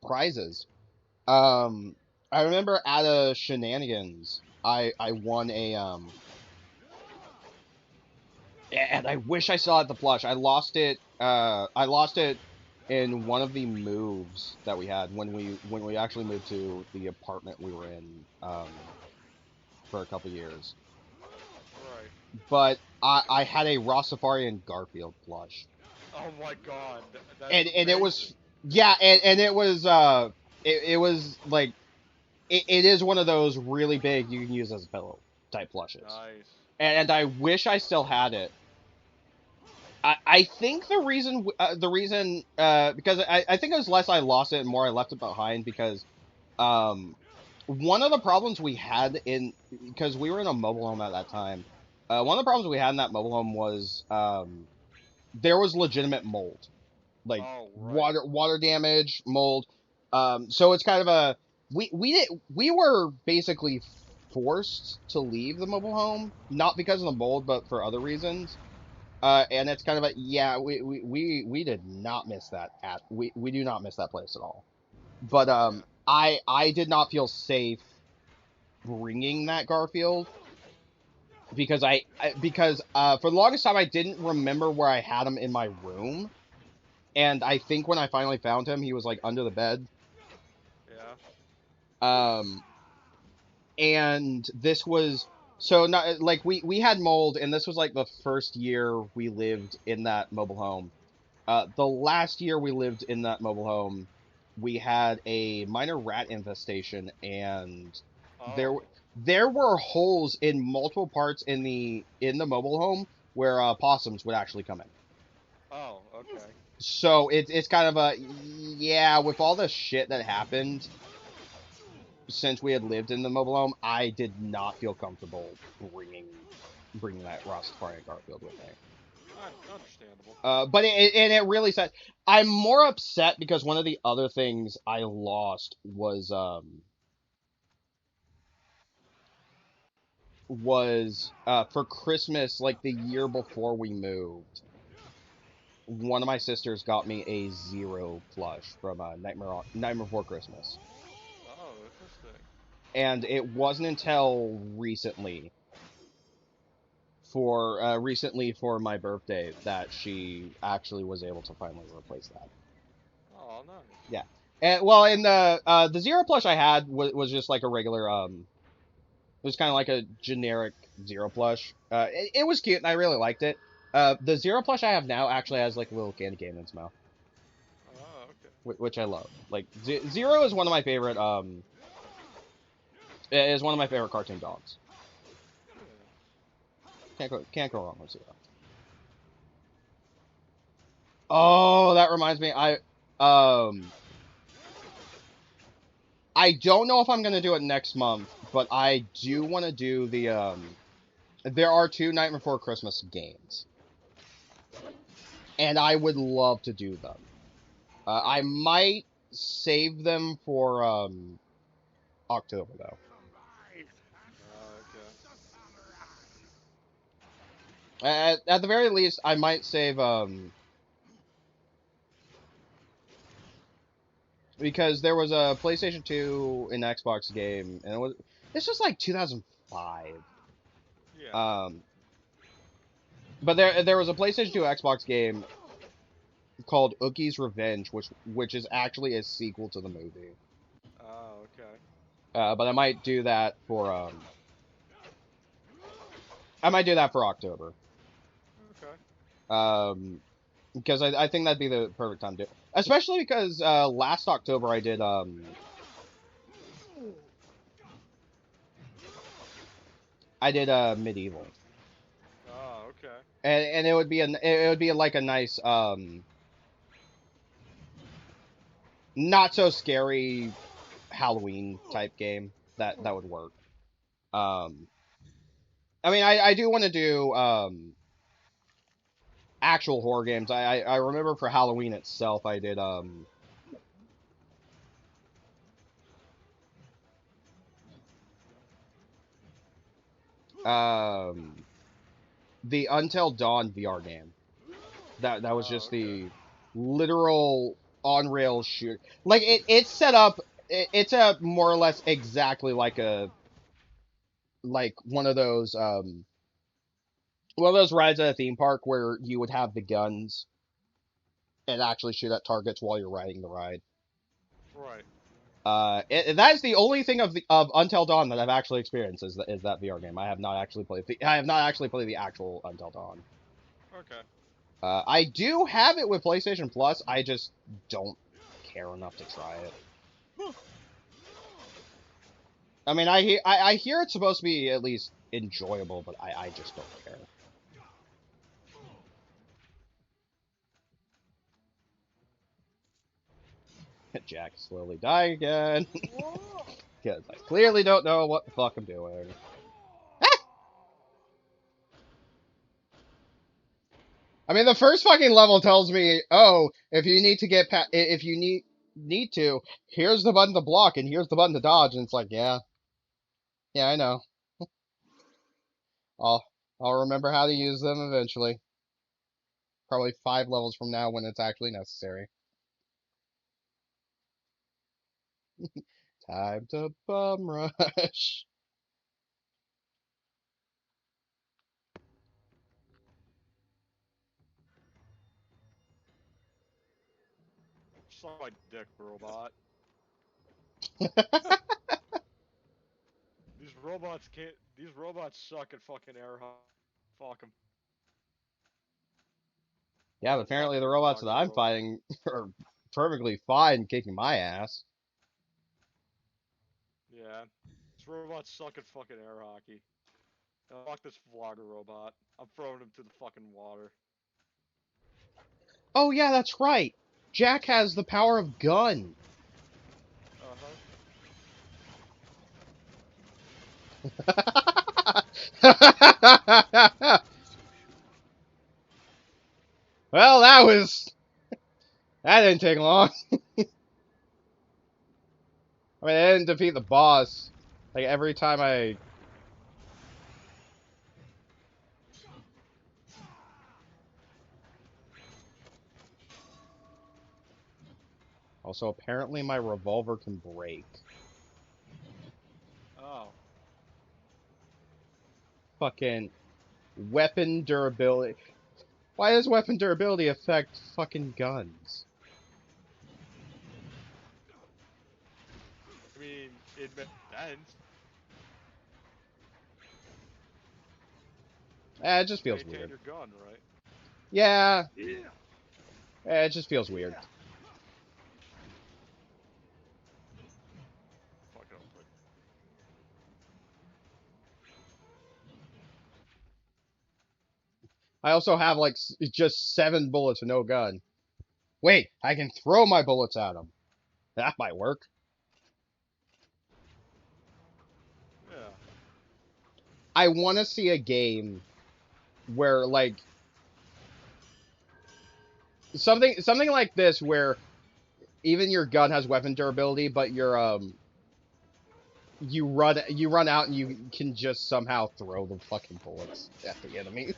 prizes. Um, I remember at a shenanigans, I won and I wish I still had the plush. I lost it. I lost it in one of the moves that we had when we actually moved to the apartment we were in for a couple years. Right. But I had a Rastafarian Garfield plush, Oh my god, that's and it was, amazing. yeah, and it was it was like it is one of those really big you can use as a pillow type plushes, Nice. and I wish I still had it. I think the reason because I think it was less I lost it and more I left it behind because um one of the problems we had in because we were in a mobile home at that time, one of the problems we had in that mobile home was there was legitimate mold, like Oh, right. water damage, mold. So it's kind of a we were basically forced to leave the mobile home, not because of the mold, but for other reasons. And it's kind of a yeah, we did not miss that we do not miss that place at all. But Yeah. I did not feel safe bringing that Garfield because for the longest time I didn't remember where I had him in my room, and I think when I finally found him, he was like under the bed. Yeah. Um, and this was so not like we had mold, and this was like the first year we lived in that mobile home. The last year we lived in that mobile home, we had a minor rat infestation, and there Oh. there were holes in multiple parts in the mobile home where possums would actually come in. Oh, okay. So it's kind of a yeah, with all the shit that happened since we had lived in the mobile home, I did not feel comfortable bringing that Rastafarian Garfield with me. Understandable. But it really said I'm more upset because one of the other things I lost was for Christmas, like the year before we moved. One of my sisters got me a Zero plush from Nightmare Before Christmas, Oh, interesting. and it wasn't until recently for my birthday that she actually was able to finally replace that. Oh, nice. Yeah. And well, in the Zero plush I had was just like a regular it was kind of like a generic Zero plush. It was cute and I really liked it. The Zero plush I have now actually has like a little candy cane in its mouth, Oh, okay. which I love. Like Zero is one of my favorite is one of my favorite cartoon dogs. Yeah. Can't go wrong with Zero. Oh, that reminds me. I um I don't know if I'm gonna do it next month, but I do want to do the There are 2 Nightmare Before Christmas games, and I would love to do them. I might save them for October though. Okay. At the very least, I might save because there was a PlayStation 2 and Xbox game, and it's just like 2005. Yeah. But there was a PlayStation 2 Xbox game called Oogie's Revenge, which is actually a sequel to the movie. Oh, okay. But I might do that for October. Okay. Because I think that'd be the perfect time to do it. Especially because last October I did Medieval. Oh, okay. And it would be like a nice not so scary Halloween type game that would work. I mean I do want to do actual horror games. I remember for Halloween itself I did the Until Dawn VR game. That was just Oh, okay. the literal on rails shoot. Like it's set up. It's a more or less exactly like one of those rides at a theme park where you would have the guns and actually shoot at targets while you're riding the ride. Right. That is the only thing of Until Dawn that I've actually experienced is that VR game. I have not actually played the actual Until Dawn. Okay. I do have it with PlayStation Plus. I just don't care enough to try it. I mean, I hear it's supposed to be at least enjoyable, but I just don't care. Jack is slowly dying again. Because I clearly don't know what the fuck I'm doing. I mean, the first fucking level tells me, oh, if you need to if you need to, here's the button to block and here's the button to dodge, and it's like, yeah, I know. I'll I'll remember how to use them eventually. Probably 5 levels from now when it's actually necessary. Time to bum rush. Suck my dick, robot. These robots can't. These robots suck at fucking air hockey. Fuck them. Yeah, but apparently the robots that I'm fighting are perfectly fine kicking my ass. Yeah. These robots suck at fucking air hockey. Now, fuck this vlogger robot. I'm throwing him to the fucking water. Oh yeah, that's right. Jack has the power of gun. Well, that didn't take long. I mean, I didn't defeat the boss. Like every time I Also, apparently my revolver can break. Oh. Fucking weapon durability. Why does weapon durability affect fucking guns? I mean, it makes sense. It just feels Maintain weird. your gun, right? Yeah. It just feels weird. Fuck it open. I also have like just 7 bullets and no gun. Wait, I can throw my bullets at him. That might work. I want to see a game where like something like this where even your gun has weapon durability, but you run out and you can just somehow throw the fucking bullets at the enemies.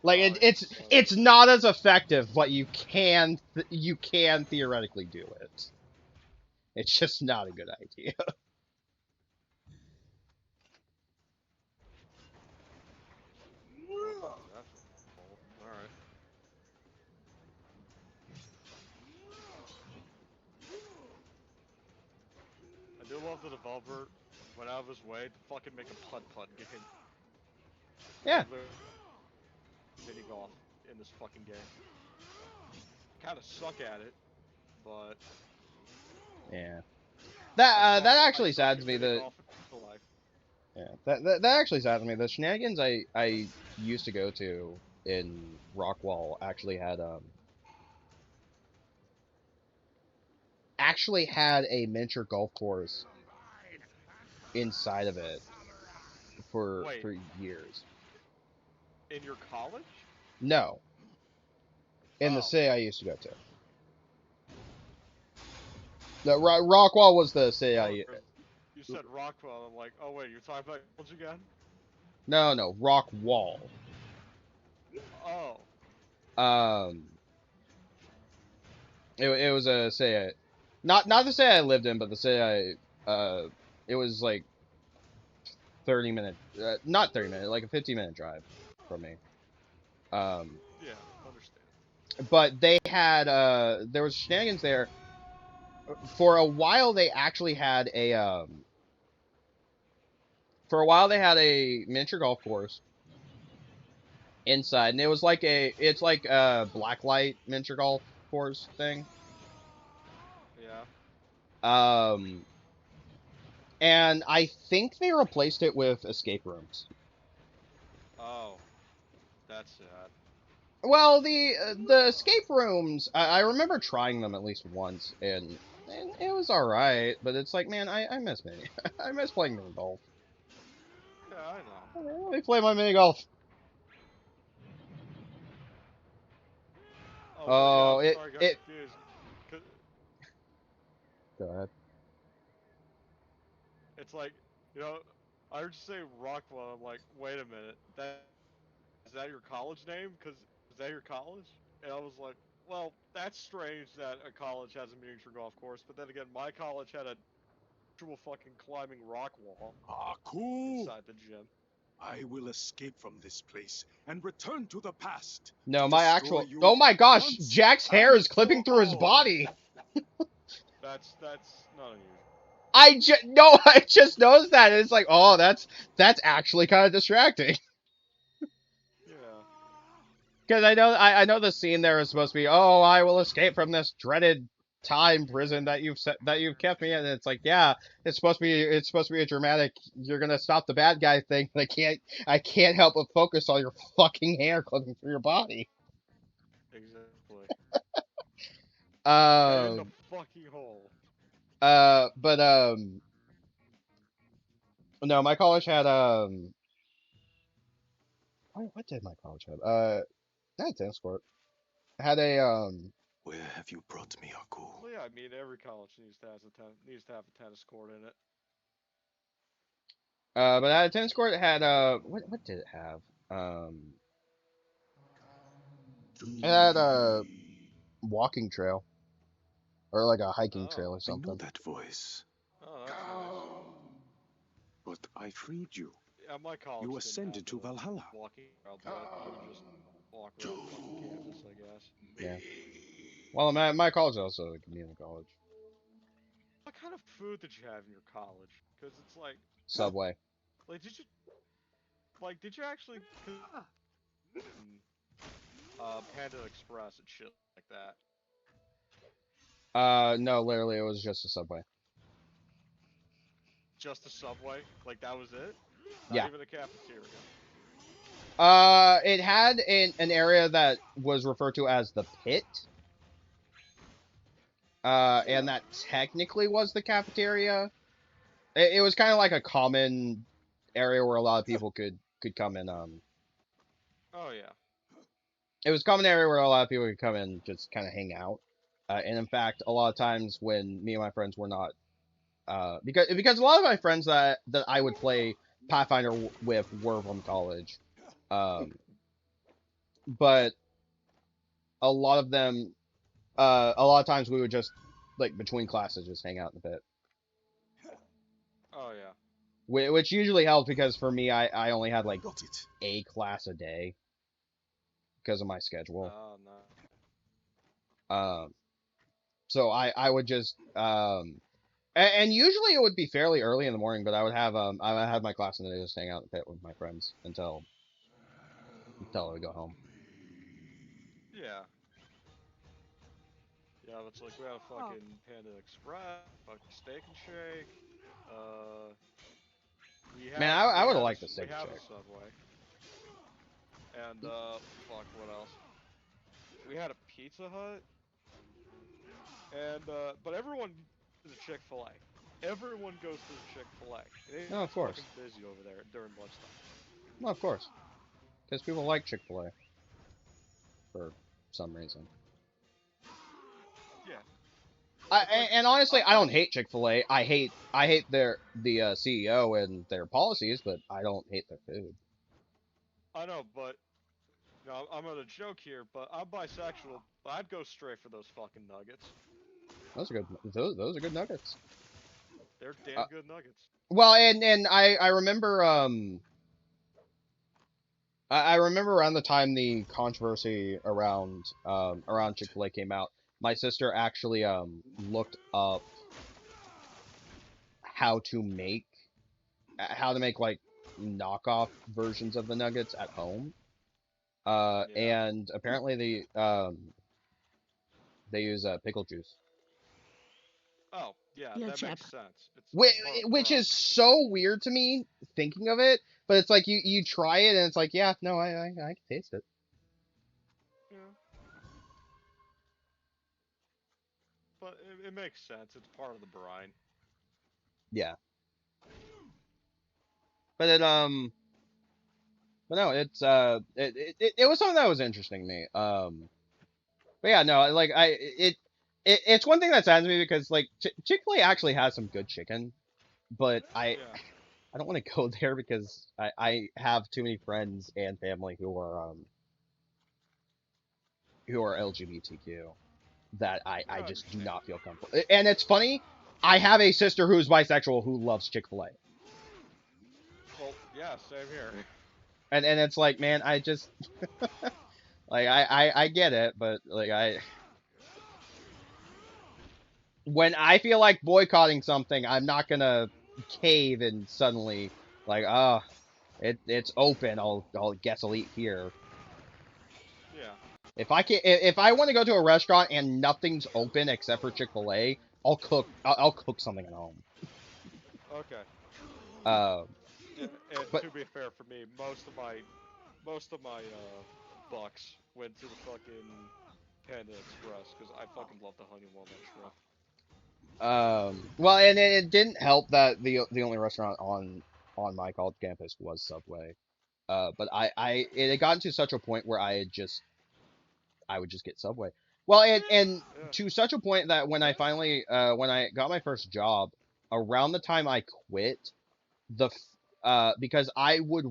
Like it's not as effective, but you can theoretically do it. It's just not a good idea. Alright. I do love the developer went out of his way to fucking make a putt-putt game. Yeah. Mini golf in this fucking game. Kinda suck at it, but... Yeah. That actually saddens me that... Yeah, that actually saddens me. The shenanigans I used to go to in Rockwall actually had a miniature golf course inside of it for years. In your college? No. In the city I used to go to. No, Rockwall was the city You said Rockwall, I'm like, oh wait, you're talking about college again? No, Rockwall. Oh. It was a city not the city I lived in, but the city it was like 30-minute, not 30-minute, like a 15-minute drive from me. Yeah, understand. But they had, there was shenanigans there. For a while, they actually had a, miniature golf course inside, and it was like it's like a blacklight miniature golf course thing. Yeah. And I think they replaced it with escape rooms. Oh, that's sad. Well, the escape rooms, I remember trying them at least once, and it was alright, but it's like, man, I miss I miss playing mini golf. Yeah, I know. Let me play my mini golf. Oh, yeah, it. Go ahead. It's like, you know, I heard you say Rockwell. I'm like, wait a minute, is that your college name? Is that your college? And I was like, well, that's strange that a college has a miniature golf course. But then again, my college had a actual fucking climbing rock wall inside the gym. I will escape from this place and return to the past. No, my actual. Oh my gosh, Jack's hair is clipping through his body. That's not unusual. I just noticed that. And it's like, oh, that's actually kind of distracting. Yeah. Because I know the scene there is supposed to be, oh, I will escape from this dreaded time prison that you've kept me in. And it's like, yeah, it's supposed to be a dramatic, you're gonna stop the bad guy thing, but I can't help but focus on your fucking hair clipping through your body. Exactly. In the fucking hole. No, my college had what did my college have? Not a tennis court. It had a Where have you brought me, Aku? Well, yeah, I mean every college needs to have a tennis court in it. But at a tennis court, it had what did it have? It had a walking trail, or like a hiking trail or something. I know that voice. Oh, that's nice. But I freed you. Yeah, my college. You ascended to Valhalla. Walking trail, but you would just walk around the fucking campus, I guess. Yeah. Well, my college is also a community college. What kind of food did you have in your college? Because it's like Subway. Like, did you actually Panda Express and shit like that? No, literally, it was just a Subway. Just a Subway? Like, that was it? Yeah. Not even a cafeteria? It had an area that was referred to as the pit. And that technically was the cafeteria. It was kind of like a common area where a lot of people could come and Oh yeah. it was a common area where a lot of people could come and just kind of hang out. And in fact, a lot of times when me and my friends were not, because a lot of my friends that I would play Pathfinder with were from college, but a lot of them, a lot of times we would just like between classes just hang out in a bit, Oh yeah. which usually helped because for me I only had like Got it. a class a day because of my schedule. Oh no. So I would just and usually it would be fairly early in the morning, but I would have my class and then just hang out in the pit with my friends until I would go home. Yeah. Yeah, it's like we have fucking Panda Express, fucking Steak and Shake. We Man, have I we would have had a, liked the we Steak and have a Shake. Subway, and fuck, what else? We had a Pizza Hut, and but everyone to the Chick-fil-A. Everyone goes to the Chick-fil-A. It ain't No, of course, fucking busy over there during lunchtime. no, of course, because people like Chick-fil-A for some reason. Yeah. I It's like and honestly, I I don't hate Chick-fil-A. I hate their the CEO and their policies, but I don't hate their food. I know, but you know, I'm gonna joke here, but I'm bisexual. But I'd go straight for those fucking nuggets. Those are good. Those are good nuggets. They're Uh, damn good nuggets. well, and I remember I remember around the time the controversy around Chick-fil-A came out, my sister actually looked up how to make like knockoff versions of the nuggets at home. Yeah. And apparently they use pickle juice, Oh, yeah, Your that chip. makes sense. It's which, part of the which brine. is so weird to me thinking of it. But it's like you try it and it's like, yeah, no, I can taste it. Yeah. But it makes sense. It's part of the brine. Yeah, but but no, it's it was something that was interesting to me. But yeah, no, like it's one thing that saddens me because like Chick-fil-A actually has some good chicken, but Yeah. I don't want to go there because I have too many friends and family who are LGBTQ that I I just do understand. not feel comfortable. And it's funny, I have a sister who's bisexual who loves Chick-fil-A. Well, yeah, same here. And it's like, man, I just like I get it, but like when I feel like boycotting something, I'm not gonna cave and suddenly like, it's open. I'll guess I'll eat here. Yeah. If I want to go to a restaurant and nothing's open except for Chick-fil-A, I'll cook something at home. Okay. Uh, And but to be fair for me, most of my bucks went to the fucking Panda Express because I fucking love the honey walnut shrimp. well, and it didn't help that the only restaurant on my college campus was Subway. But it had gotten to such a point where I would just get Subway. Well, and Yeah. to such a point that when I finally when I got my first job, around the time I quit, because I would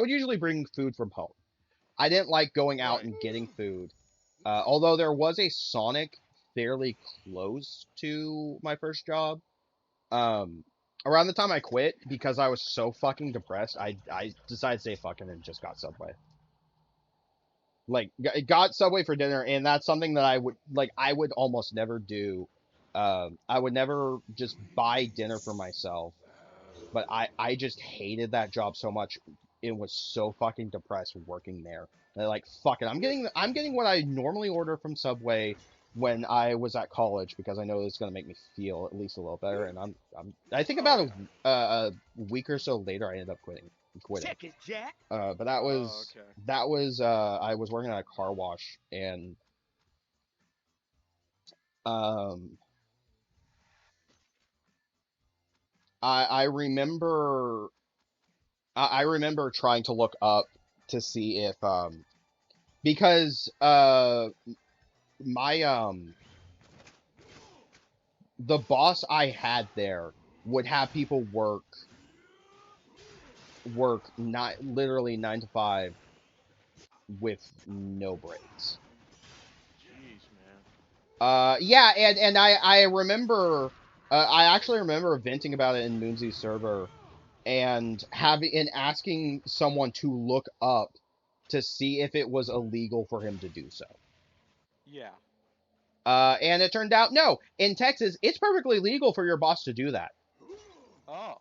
usually bring food from home. I didn't like going out Right. and getting food. Although there was a Sonic fairly close to my first job. Um, around the time I quit, because I was so fucking depressed, I decided to say fucking and just got Subway. Like got Subway for dinner, and that's something that I would almost never do. I would never just buy dinner for myself, but I just hated that job so much. It was so fucking depressed working there. And like fuck it, I'm getting what I normally order from Subway when I was at college because I know it's gonna make me feel at least a little better. And I think Oh about yeah. a week or so later I ended up quitting. Check it, Jack. But Oh okay. that was I was working at a car wash and um I remember I remember trying to look up to see if because my the boss I had there would have people work not literally 9 to 5 with no breaks. Jeez, man. Yeah, and I remember I actually remember venting about it in Moonzy's server and asking someone to look up to see if it was illegal for him to do so. Yeah. And it turned out no. In Texas, it's perfectly legal for your boss to do that. Oh.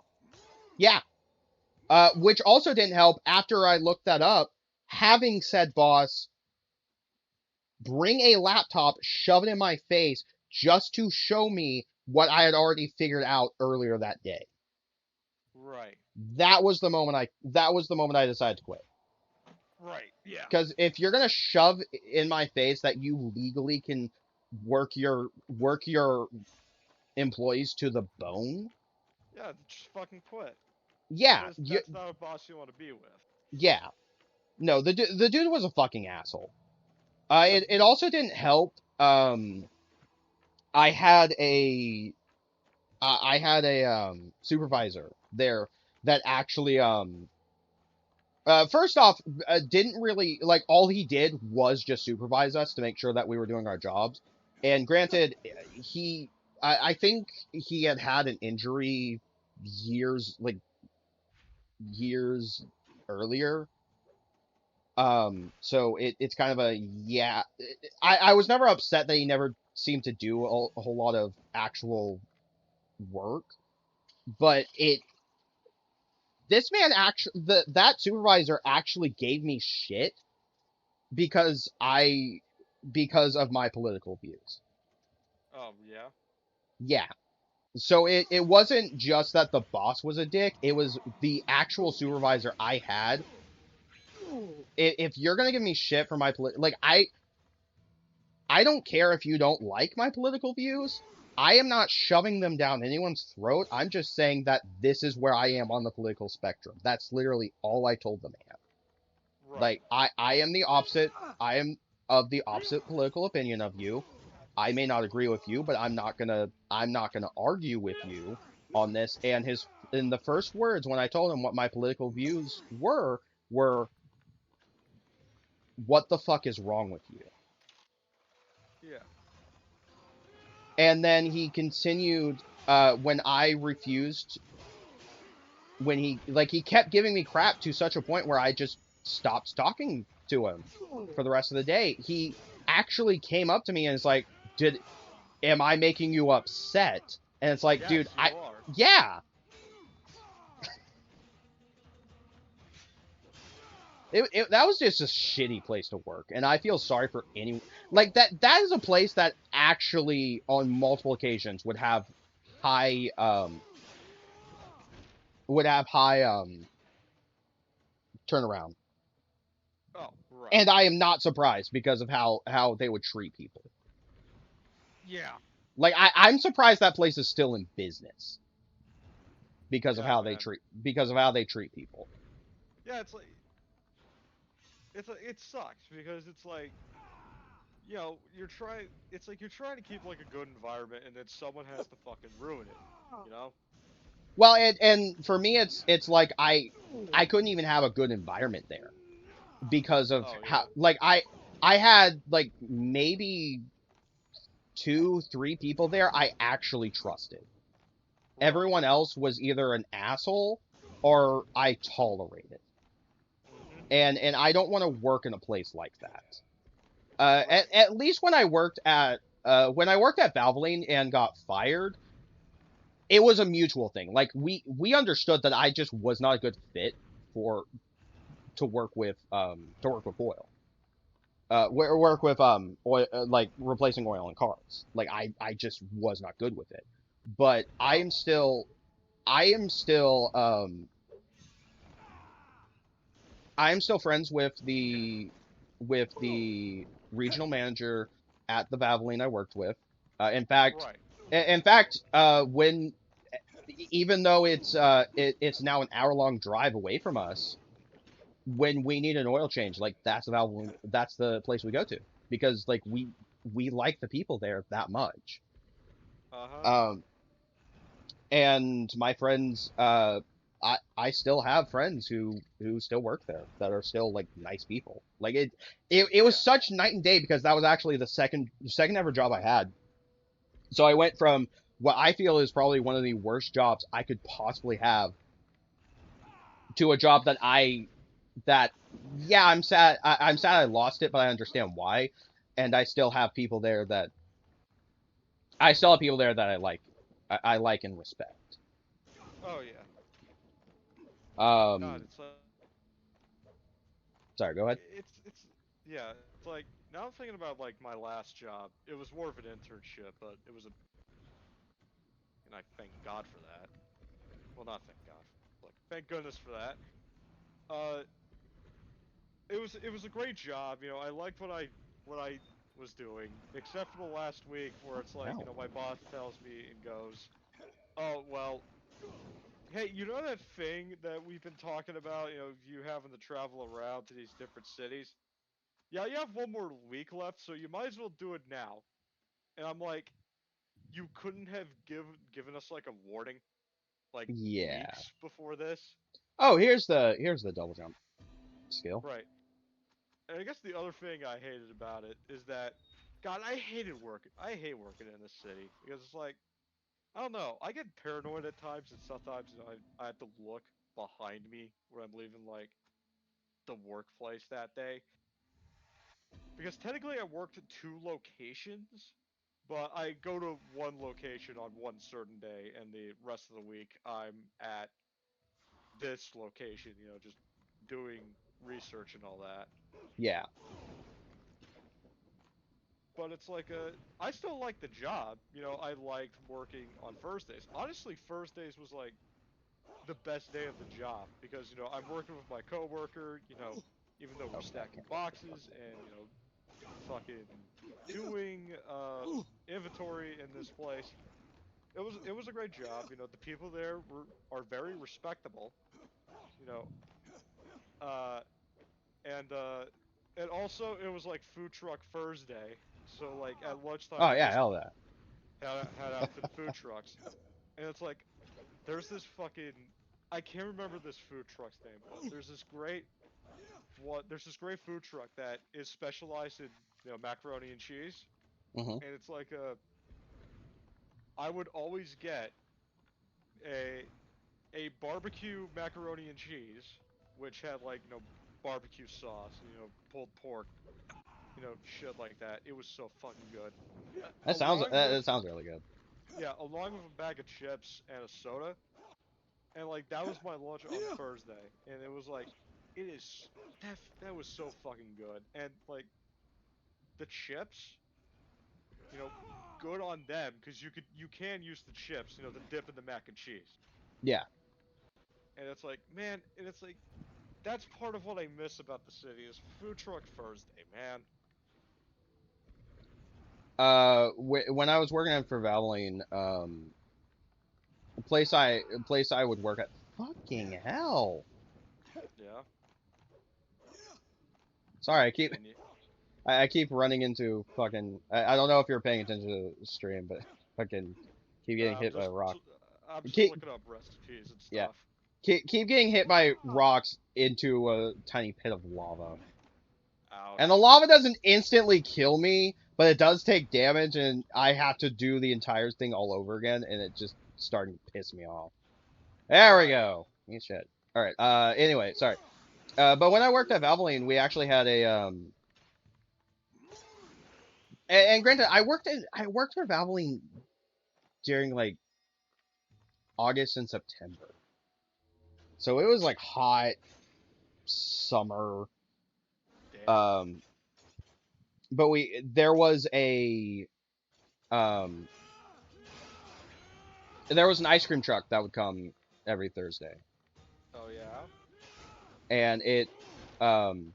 Yeah. Which also didn't help after I looked that up. Having said boss bring a laptop, shove it in my face just to show me what I had already figured out earlier that day. Right. That was the moment I decided to quit. Right. Yeah. Because if you're gonna shove in my face that you legally can work your employees to the bone, Yeah. Just fucking quit. yeah, Because that's not a boss you want to be with. yeah. No, the dude was a fucking asshole. It also didn't help. I had a supervisor there that actually first off didn't really like all he did was just supervise us to make sure that we were doing our jobs. And granted, I think he had an injury years earlier. So it's kind of a yeah. I was never upset that he never seemed to do a whole lot of actual work, but this man actually that supervisor actually gave me shit because of my political views. Oh, yeah? Yeah. So it wasn't just that the boss was a dick, it was the actual supervisor I had. If you're gonna give me shit for my I don't care if you don't like my political views. I am not shoving them down anyone's throat. I'm just saying that this is where I am on the political spectrum. That's literally all I told the man. Right. Like, I am the opposite. I am of the opposite political opinion of you. I may not agree with you, but I'm not gonna argue with you on this. And in the first words when I told him what my political views were, what the fuck is wrong with you? Yeah. And then he continued when I refused, when he kept giving me crap to such a point where I just stopped talking to him for the rest of the day. He actually came up to me and is like, am I making you upset? And it's like, Yes, dude, you are. yeah. That was just a shitty place to work, and I feel sorry for anyone. Like, that is a place that actually, on multiple occasions, would have high, turnaround. Oh, right. And I am not surprised because of how they would treat people. Yeah. Like, I'm surprised that place is still in business. Because of Yeah, how man. they treat people. Yeah, it's like it sucks because it's like, you know, it's like you're trying to keep like a good environment and then someone has to fucking ruin it, you know? Well, and for me it's like I couldn't even have a good environment there because of how like I had like maybe 2-3 people there I actually trusted. Right. Everyone else was either an asshole or I tolerated. And I don't want to work in a place like that. At least when I worked at Valvoline and got fired, it was a mutual thing. Like we understood that I just was not a good fit to work with oil. Work with oil, like replacing oil in cars. Like I just was not good with it. But I am still friends with the regional manager at the Valvoline I worked with. In fact, when even though it's it's now an hour-long drive away from us, when we need an oil change, like that's the place we go to, because like we like the people there that much. Uh-huh. And my friends, I still have friends who still work there that are still like nice people. Like it was Yeah. such night and day, because that was actually the second ever job I had. So I went from what I feel is probably one of the worst jobs I could possibly have to a job that yeah, I'm sad I lost it, but I understand why, and I still have people there that I like and respect. Oh yeah. God, Um, it's like sorry, go ahead. it's yeah. It's like now I'm thinking about like my last job. It was more of an internship, but it was a and I thank God for that. Well, not thank God. Look, thank goodness for that. Uh, it was a great job. You know, I liked what I was doing, except for the last week where it's like, Ow. my boss tells me and goes, "Oh well, hey, you know that thing that we've been talking about? You having to travel around to these different cities? Yeah, you have one more week left, so you might as well do it now." And I'm like, "You couldn't have given us like a warning, like Yeah. weeks before this?" Oh, here's the double jump skill. Right. And I guess the other thing I hated about it is that, God, I hate working in this city because it's like, I don't know, I get paranoid at times, and sometimes I have to look behind me when I'm leaving like the workplace that day because technically I worked at two locations, but I go to one location on one certain day, and the rest of the week I'm at this location, just doing research and all that. Yeah. But it's like I still like the job. I liked working on Thursdays. Honestly, Thursdays was like the best day of the job because I'm working with my coworker. Even though we're Okay, I stacking can't really boxes and fucking doing inventory in this place. It was a great job. The people there are very respectable. You know, uh, and and also it was like food truck Thursday. So like at lunchtime Oh we yeah, just hell that. head out to the food trucks, and it's like there's this fucking I can't remember this food truck's name, but there's this great food truck that is specialized in macaroni and cheese, Hmm. and it's like I would always get a a barbecue macaroni and cheese, which had like barbecue sauce, pulled pork, shit like that. It was so fucking good. Along with That sounds really good. Yeah, along with a bag of chips and a soda. And like that was my lunch on Thursday, and it was like, it is that was so fucking good. And like the chips, you know, good on them because you can use the chips, to dip in the mac and cheese. Yeah. And it's like, man, and it's like that's part of what I miss about the city is food truck Thursday, man. When I was working for Valvoline, the place I would work at. Fucking hell. Yeah, Sorry, and you, I keep running into fucking. I don't know if you're paying attention to the stream, but fucking keep getting I'm hit by a rock. I'm just Keep looking up recipes and yeah. stuff. Keep getting hit by rocks into a tiny pit of lava. And the Ouch. lava doesn't instantly kill me, but it does take damage, and I have to do the entire thing all over again, and it just starting to piss me off. There we Right. go. Eat shit. All right. Anyway, sorry. But when I worked at Valvoline, we actually had and granted, I worked for Valvoline during like August and September, so it was like hot summer. Damn. Um, but um there was an ice cream truck that would come every Thursday, Oh yeah. and um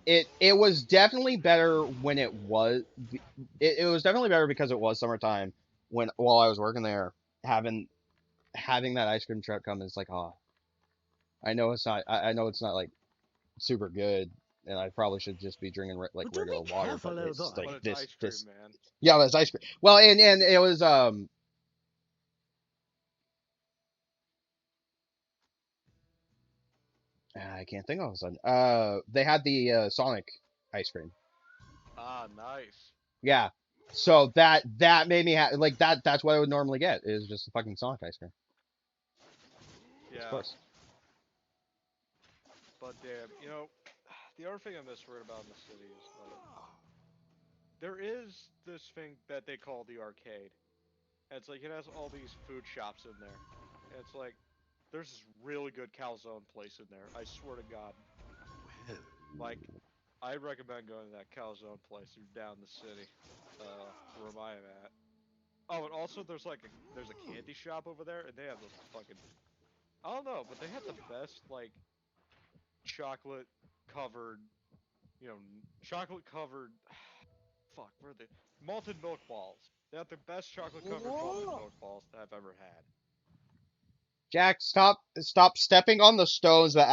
it was definitely better when it was definitely better because it was summertime when while I was working there having having that ice cream truck come is like, oh, I know it's not. I know it's not like super good, and I probably should just be drinking like But do be regular water. careful, But it's old boy. like But it's ice cream, this. man. Yeah, it's ice cream. Well, and it was I can't think of a sudden. They had the Sonic ice cream. Ah, nice. Yeah. So that made me like that. That's what I would normally get is just the fucking Sonic ice cream. Of Yeah, course. but damn, you know, the other thing I miss worried about in the city is like there is this thing that they call the arcade. And it's like it has all these food shops in there. And it's like there's this really good calzone place in there. I swear to God. Like I recommend going to that calzone place. You're down the city. Where am I at? Oh, and also there's a candy shop over there, and they have the fucking I don't know, but they have the best like chocolate covered, you know, chocolate covered. Fuck, where are they? Malted milk balls. They have the best chocolate covered malted milk balls that I've ever had. Jack, stop stepping on the stones that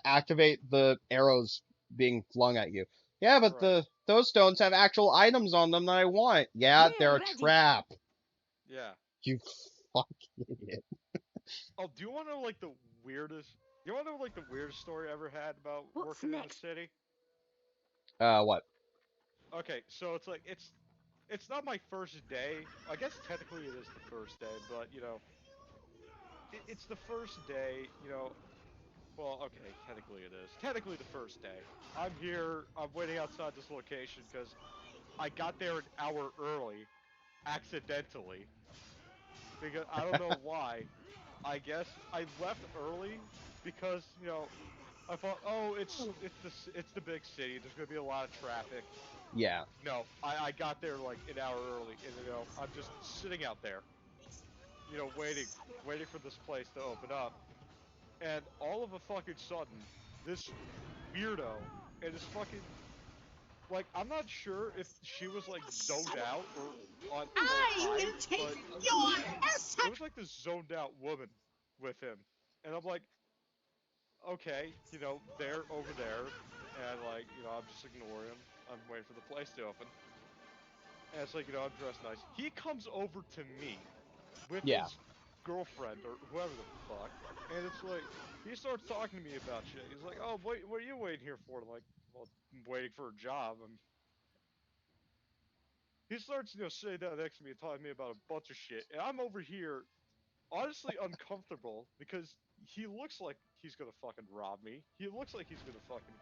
activate the arrows being flung at you. Yeah, but Right. those stones have actual items on them that I want. Yeah, We're they're a ready. trap. Yeah. You fucking idiot. Oh, do you want to know like the weirdest? You want to know like the weirdest story I ever had about What's working next? in the city? What? Okay, so it's like it's not my first day. I guess technically it is the first day, but you know, it's the first day. You know, well, okay, technically it is. Technically the first day. I'm here. I'm waiting outside this location because I got there an hour early, accidentally. Because I don't know why. I guess I left early because you know I thought, oh, it's the big city. There's gonna be a lot of traffic. Yeah. No, I got there like an hour early, and you know I'm just sitting out there, you know, waiting for this place to open up, and all of a fucking sudden, this weirdo and this fucking like I'm not sure if she was like zoned out or on full high, but it was like this zoned out woman with him, and I'm like, okay, you know, they're over there, and like, you know, I'm just ignoring him. I'm waiting for the place to open. And it's like, you know, I'm dressed nice. He comes over to me with Yeah. his girlfriend or whoever the fuck, and it's like, he starts talking to me about shit. He's like, oh, wait, what are you waiting here for? I'm like, well, I'm waiting for a job. He starts, you know, sitting down next to me and talking to me about a bunch of shit, and I'm over here, honestly uncomfortable because he looks like he's gonna fucking rob me. He looks like he's gonna fucking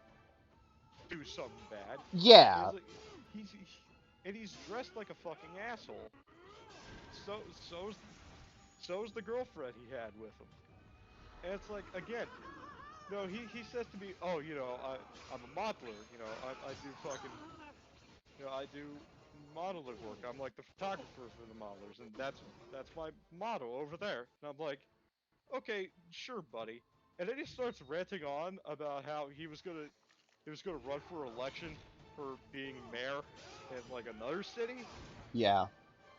do something bad. And Yeah. he's like, and he's dressed like a fucking asshole. So so's so's the girlfriend he had with him. And it's like again, no, he says to me, oh, you know, I'm a modeler. You know, I do fucking, you know, I do modeler work. I'm like the photographer for the modelers, and that's my model over there. And I'm like, okay, sure, buddy. And then he starts ranting on about how he was gonna run for election for being mayor in like another city. Yeah.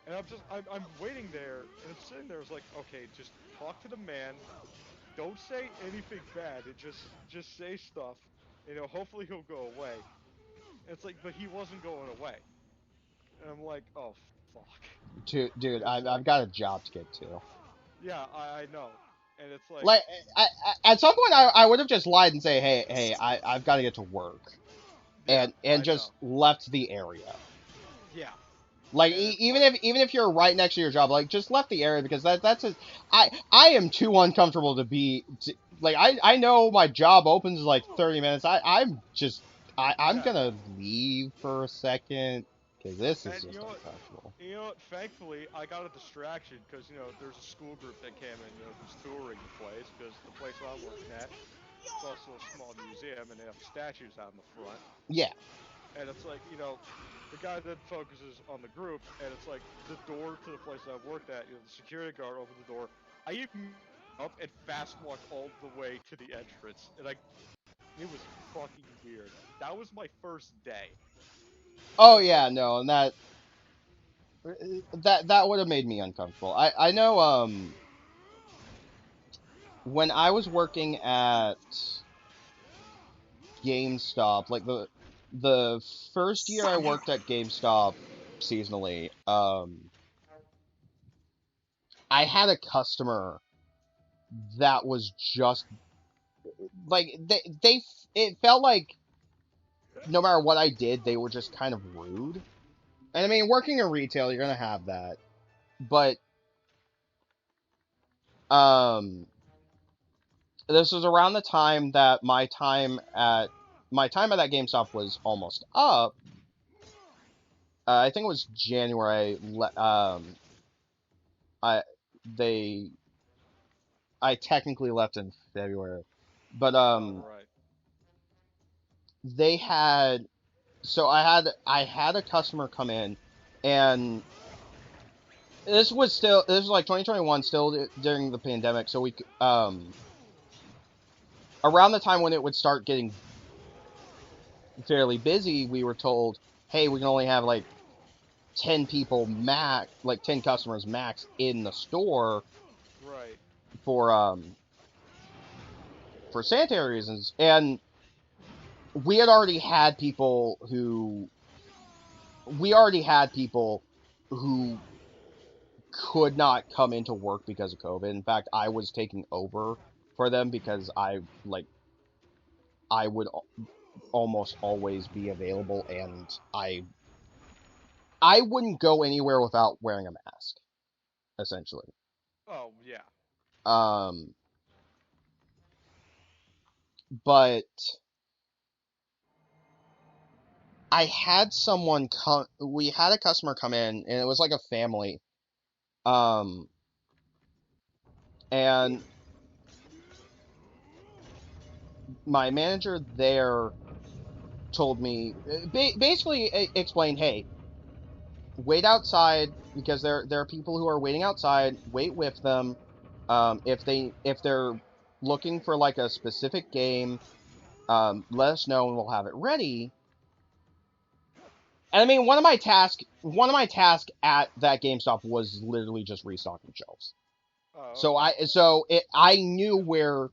And I'm waiting there and I'm sitting there. It's like, okay, just talk to the man. Don't say anything bad. And just say stuff. You know, hopefully he'll go away. And it's like, but he wasn't going away. And I'm like, oh fuck. Dude, And it's I've like, got a job to get to. yeah, I know. And it's like, Like, at some point, I would have just lied and say, hey, I've got to get to work, yeah, and I know. just left the area. Yeah. Like, And it's even if you're right next to your job, like, just left the area because that's a, I am too uncomfortable to be like I know my job opens in like 30 minutes. I'm yeah. gonna leave for a second because this is And just uncomfortable. you know what? Thankfully, I got a distraction because you know there's a school group that came in, you know, who's touring the place because the place I'm working at, it's also a small museum and they have statues out in the front. Yeah, And it's like, you know, the guy that focuses on the group, and it's like the door to the place that I've worked at, you know, the security guard opened the door. I even up and fast walked all the way to the entrance, and it was fucking weird. That was my first day. And oh it's like, yeah, no, and that would have made me uncomfortable. I know when I was working at GameStop, like the first year I worked at GameStop seasonally, I had a customer that was just like it felt like no matter what I did, they were just kind of rude. And I mean, working in retail, you're gonna have that, but um, this was around the time that my time at that GameStop was almost up. I think it was January. I they I technically left in February, but Oh, right. they had so I had a customer come in, and this was like 2021, still during the pandemic. So we around the time when it would start getting fairly busy, we were told, hey, we can only have like 10 people max, like 10 customers max in the store Right. for sanitary reasons. And we had already had people who who could not come into work because of COVID. In fact, I was taking over for them because I would almost always be available, and I wouldn't go anywhere without wearing a mask, essentially. Oh, yeah. Um, but we had a customer come in, and it was like a family. Um, and my manager there told me, basically explained, hey, wait outside because there are people who are waiting outside. Wait with them. If they're looking for like a specific game, let us know and we'll have it ready. And I mean, one of my tasks at that GameStop was literally just restocking shelves. Oh, So okay. I knew where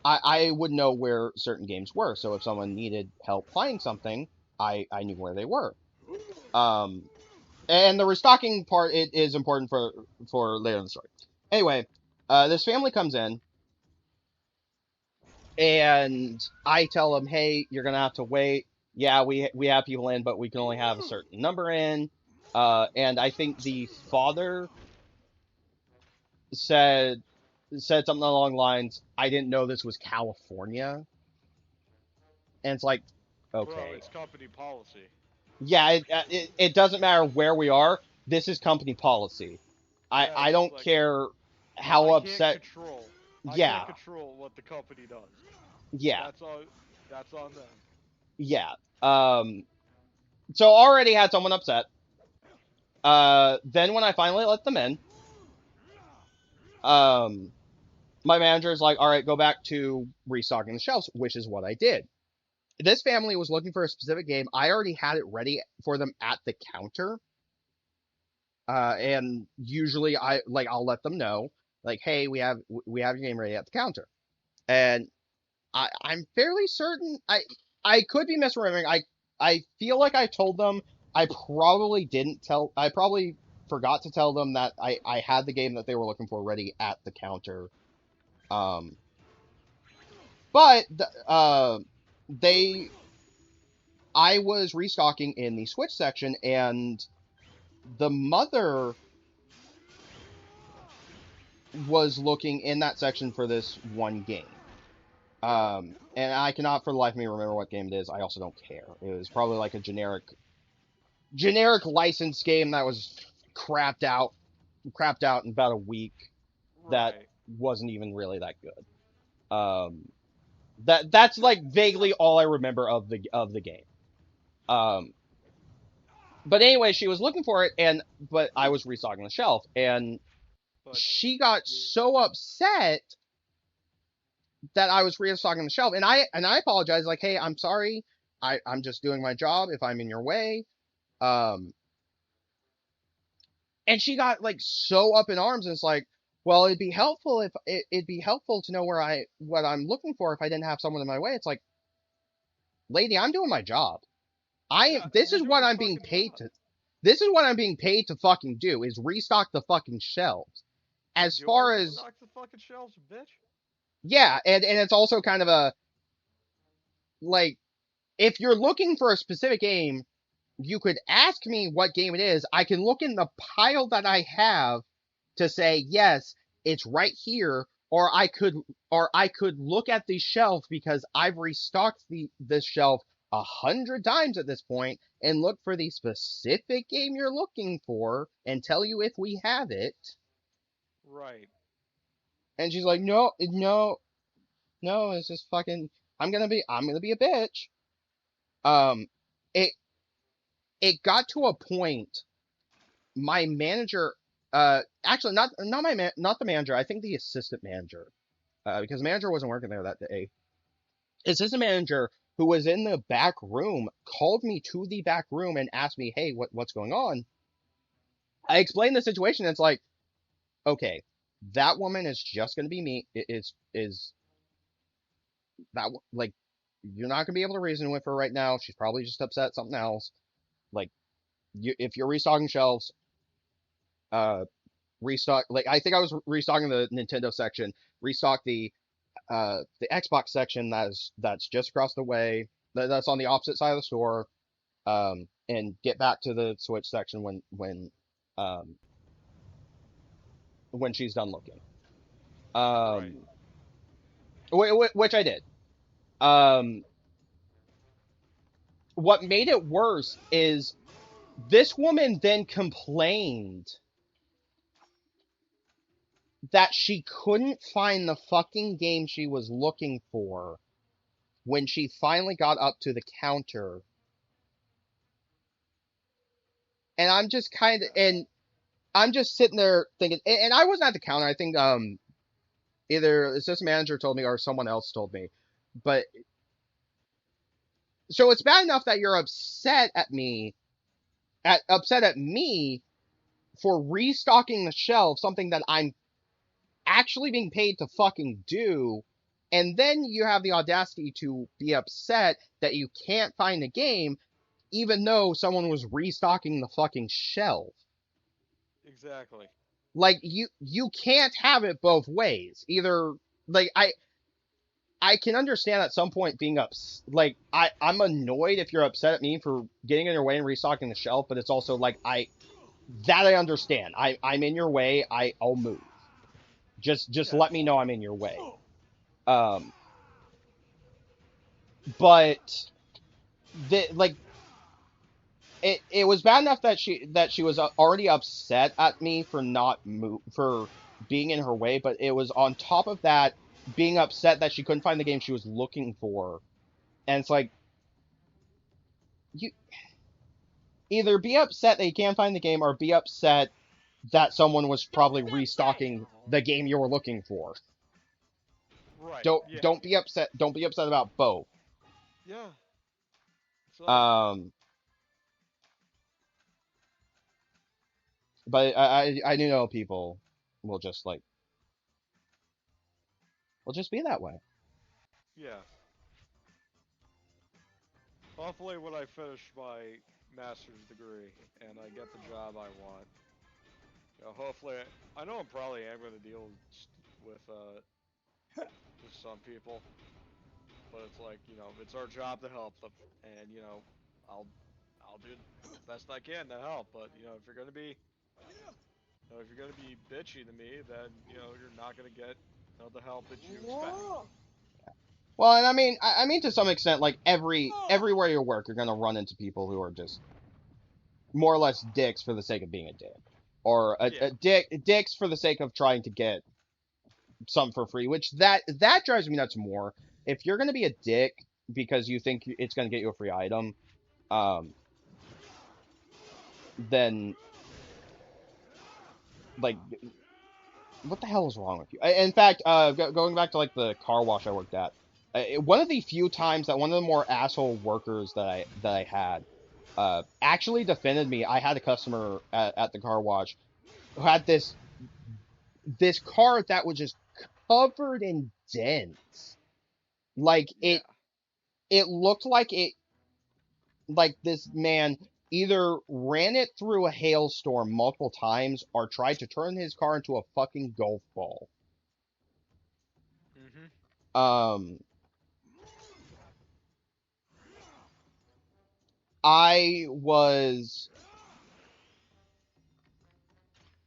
I would know where certain games were. So if someone needed help finding something, I knew where they were. Um, and the restocking part it is important for later in the story. Anyway, this family comes in, and I tell them, hey, you're gonna have to wait. Yeah, we have people in, but we can only have a certain number in. And I think the father said something along the lines, I didn't know this was California. And it's like, Bro, okay. it's company policy. Yeah, it doesn't matter where we are. This is company policy. Yeah, I don't like, care how I can't upset. control. I Yeah, can't control what the company does. yeah, That's all. That's on them. yeah. So already had someone upset. Then when I finally let them in, um, my manager is like, all right, go back to restocking the shelves, which is what I did. This family was looking for a specific game. I already had it ready for them at the counter. And usually I'll let them know, like, hey, we have your game ready at the counter. And I'm fairly certain I could be misremembering. I feel like I told them. I probably forgot to tell them that I had the game that they were looking for ready at the counter. Um, but they I was restocking in the Switch section, and the mother was looking in that section for this one game. And I cannot for the life of me remember what game it is. I also don't care. It was probably like a generic licensed game that was crapped out in about a week that Right. wasn't even really that good. That's like vaguely all I remember of the game. Um, but anyway, she was looking for it, but I was restocking the shelf, and But she got so upset that I was restocking the shelf, and I apologized, like, hey, I'm sorry, I'm just doing my job. If I'm in your way, um, and she got like so up in arms, and it's like, well, it'd be helpful if it'd be helpful to know what I'm looking for if I didn't have someone in my way. It's like, lady, I'm doing my job. Yeah, This you're is doing what your I'm being fucking paid job. to. This is what I'm being paid to fucking do, is restock the fucking shelves. As Do I far as, restock the fucking shelves, bitch? yeah, and it's also kind of a, like, if you're looking for a specific game, you could ask me what game it is. I can look in the pile that I have to say, yes, it's right here, or I could look at the shelf because I've restocked this shelf 100 times at this point and look for the specific game you're looking for and tell you if we have it. Right. And she's like, no, no, no, it's just fucking, I'm gonna be a bitch. Um, it it got to a point, my manager, actually not the manager, I think the assistant manager, because the manager wasn't working there that day. Assistant manager, who was in the back room, called me to the back room and asked me, hey, what's going on? I explained the situation. And it's like, okay, that woman is just going to be me. Is that, like, you're not going to be able to reason with her right now. She's probably just upset at something else. Like, if you're restocking shelves, uh, restock, like, I think I was restocking the Nintendo section, restock the Xbox section that's just across the way, that's on the opposite side of the store, and get back to the Switch section um when she's done looking. Right. Um, which I did. Um, what made it worse is this woman then complained that she couldn't find the fucking game she was looking for when she finally got up to the counter. And I'm just sitting there thinking, and I wasn't at the counter. I think either the assistant manager told me or someone else told me. But so it's bad enough that you're upset at me for restocking the shelf, something that I'm actually being paid to fucking do, and then you have the audacity to be upset that you can't find the game, even though someone was restocking the fucking shelf. Exactly. Like, you can't have it both ways. Either, like, I can understand at some point being like, I'm annoyed if you're upset at me for getting in your way and restocking the shelf, but it's also like, I understand. I'm in your way. I'll move. Just Yes. let me know I'm in your way. But like, it was bad enough that she was already upset at me for for being in her way, but it was on top of that, being upset that she couldn't find the game she was looking for. And it's like, you either be upset that you can't find the game or be upset that someone was probably restocking the game you were looking for. Right. Don't Yeah. don't be upset. Don't be upset about both. Yeah. So, But I do know people will just like, will just be that way. yeah. Hopefully, when I finish my master's degree and I get the job I want, hopefully, I know I'm probably am going to deal with some people, but it's like, it's our job to help them, and I'll do the best I can to help. But if you're gonna be bitchy to me, then you're not gonna get the help that you expect. Well, and I mean to some extent, like, everywhere you work, you're gonna run into people who are just more or less dicks for the sake of being a dick, or a dicks for the sake of trying to get some for free, which that drives me nuts more. If you're gonna be a dick because you think it's gonna get you a free item, then, like, what the hell is wrong with you? In fact, going back to, like, the car wash I worked at, one of the few times that one of the more asshole workers that I had actually defended me. I had a customer at the car wash who had this this car that was just covered in dents. Like Yeah. it looked like this man either ran it through a hailstorm multiple times or tried to turn his car into a fucking golf ball. Mhm. I was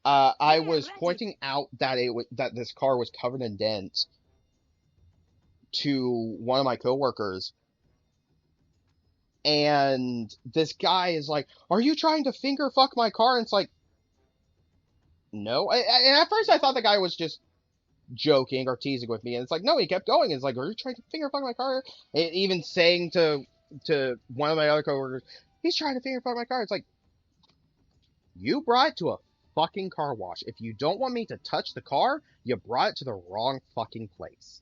Yeah, ready. pointing out that that this car was covered in dents to one of my coworkers, and this guy is like, "Are you trying to finger fuck my car?" And it's like, no. And at first I thought the guy was just joking or teasing with me, and it's like, no, he kept going. It's like, are you trying to finger fuck my car? And even saying to one of my other coworkers, he's trying to finger fuck my car. It's like, you brought it to a fucking car wash. If you don't want me to touch the car, you brought it to the wrong fucking place.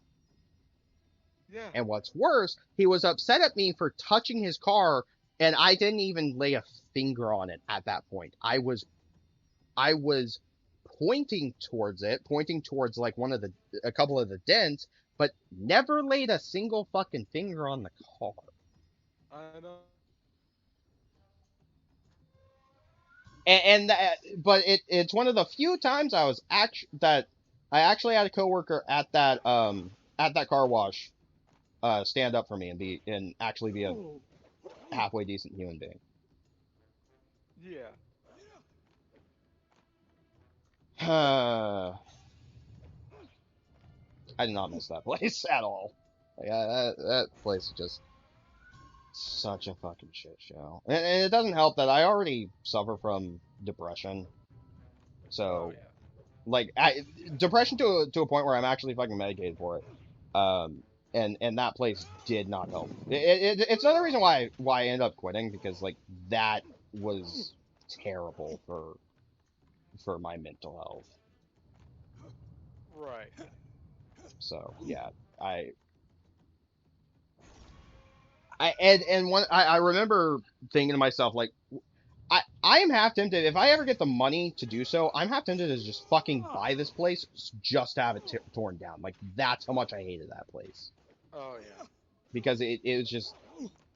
Yeah. And what's worse, he was upset at me for touching his car, and I didn't even lay a finger on it at that point. I was pointing towards it, pointing towards like a couple of the dents, but never laid a single fucking finger on the car. I know. But it's one of the few times I actually had a coworker at that car wash stand up for me and actually be a halfway decent human being. Yeah. I did not miss that place at all. Like, that place is just such a fucking shit show. And it doesn't help that I already suffer from depression. So, Oh, yeah. like, depression to a point where I'm actually fucking medicated for it. And that place did not help. It's another reason why I ended up quitting, because like that was terrible for my mental health. Right. So yeah, I remember thinking to myself, like, I am half tempted, if I ever get the money to do so, I'm half tempted to just fucking buy this place just to have it torn down. Like, that's how much I hated that place. Oh yeah. Because it was just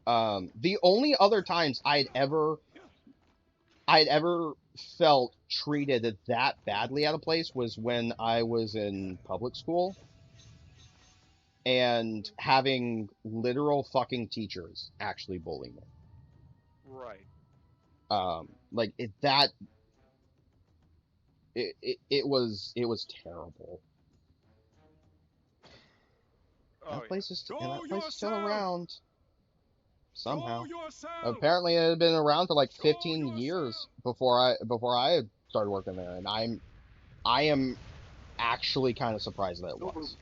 the only other times I'd ever felt treated that badly at a place was when I was in public school and having literal fucking teachers actually bully me. Right. Like it was terrible. Oh That place is Show and that place is still yourself! around somehow. Show yourself! Apparently, it had been around for like Show 15 years before I started working there, and I am actually kind of surprised that it was.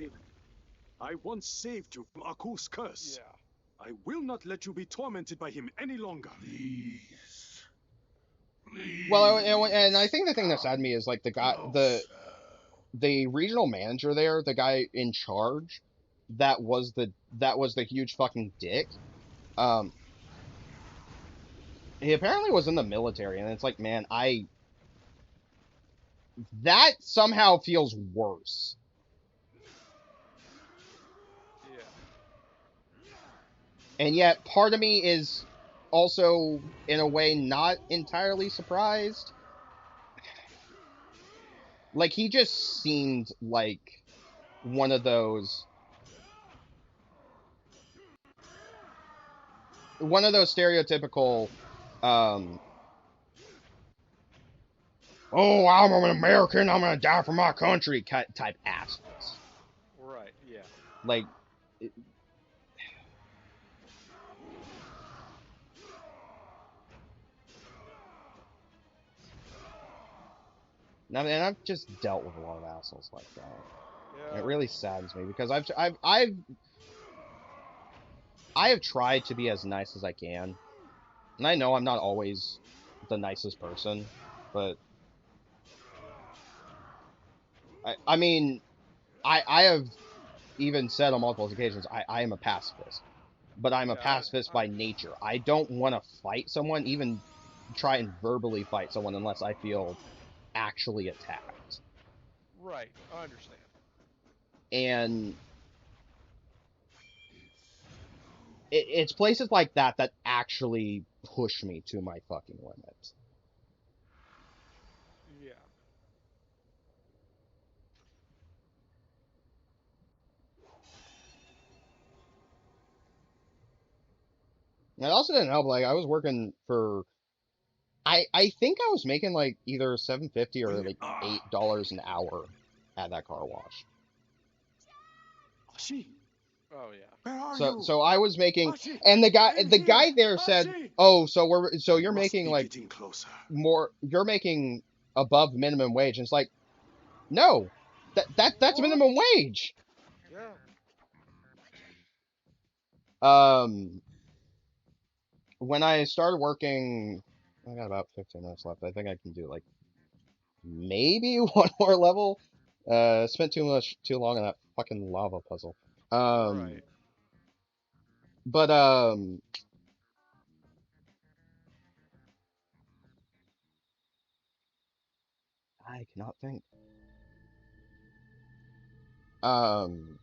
I once saved you from Aku's curse. Yeah. I will not let you be tormented by him any longer. Well, and I think the thing that saddened me is like the regional manager there, the guy in charge, that was the huge fucking dick. He apparently was in the military, and it's like, man, that somehow feels worse. Yeah. And yet, part of me is also, in a way, not entirely surprised. Like, he just seemed like one of those stereotypical, oh, I'm an American, I'm gonna die for my country type assholes. Right. Yeah. Like, and I've just dealt with a lot of assholes like that. Yeah. And it really saddens me because I have tried to be as nice as I can, and I know I'm not always the nicest person, but I mean, I have even said on multiple occasions I am a pacifist, but I'm a pacifist by nature. I don't want to fight someone, even try and verbally fight someone, unless I feel actually attacked. Right, I understand. And it's places like that that actually push me to my fucking limit. Yeah. And it also didn't help, like, I was working for, I think I was making, like, either $7.50 or, like, $8 an hour at that car wash. Ashi, Oh yeah. where are So, you? so I was making, Ashi, and I'm the here. guy there said, Ashi! "Oh, so You you're must making be like getting closer. you're making above minimum wage." And it's like, no, that's What? minimum wage. Yeah. Um, when I started working, I got about 15 minutes left. I think I can do like maybe one more level. Spent too long on that fucking lava puzzle. Um, Right. but I cannot think. Um,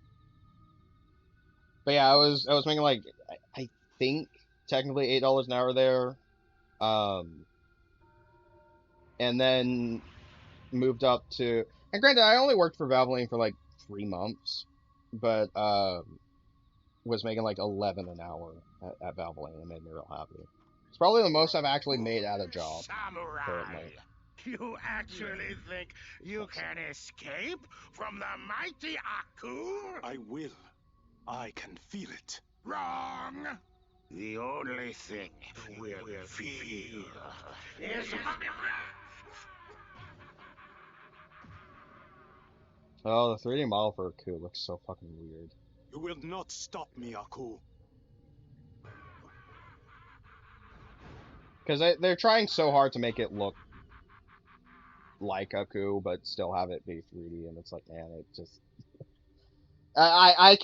but yeah, I was making like I think technically $8 an hour there. Um, and then moved up to, and granted, I only worked for Valvoline for like 3 months, but was making like 11 an hour at Valvoline. It made me real happy. It's probably the most Right. I've actually made at a job Samurai! currently. You actually think you can escape from the mighty Aku? I will. I can feel it. Wrong! The only thing we'll feel is... Oh, the 3D model for Aku looks so fucking weird. You will not stop me, Aku. Because they're trying so hard to make it look like Aku, but still have it be 3D, and it's like, man, it just I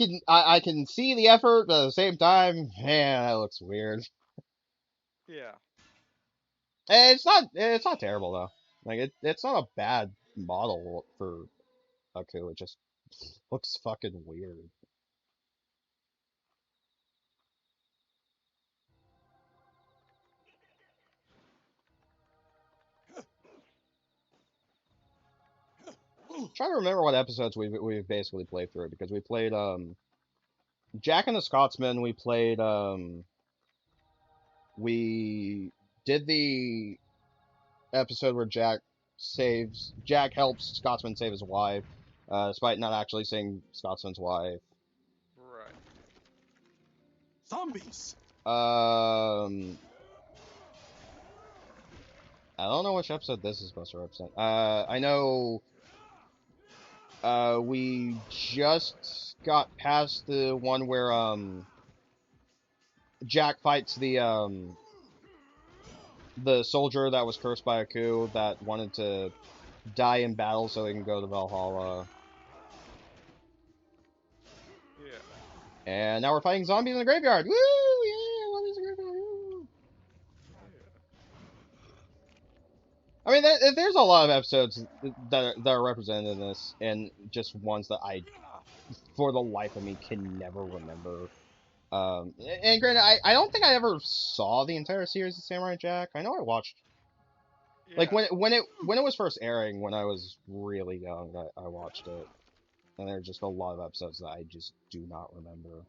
can see the effort, but at the same time, man, that looks weird. Yeah. It's not terrible though. Like it's not a bad model for Aku. It just looks fucking weird. Trying to remember what episodes we've basically played through, because we played Jack and the Scotsman. We did the episode where Jack helps Scotsman save his wife, despite not actually seeing Scotsman's wife. Right. Zombies! I don't know which episode this is supposed to represent. I know we just got past the one where Jack fights the soldier that was cursed by Aku that wanted to die in battle so he can go to Valhalla. Yeah. And now we're fighting zombies in the graveyard. Woo! Yeah, zombies in the graveyard. Woo! I mean, there's a lot of episodes that are represented in this, and just ones that I, for the life of me, can never remember. And granted, I don't think I ever saw the entire series of Samurai Jack. I know I watched, like, Yeah. when it was first airing when I was really young. I watched it, and there are just a lot of episodes that I just do not remember.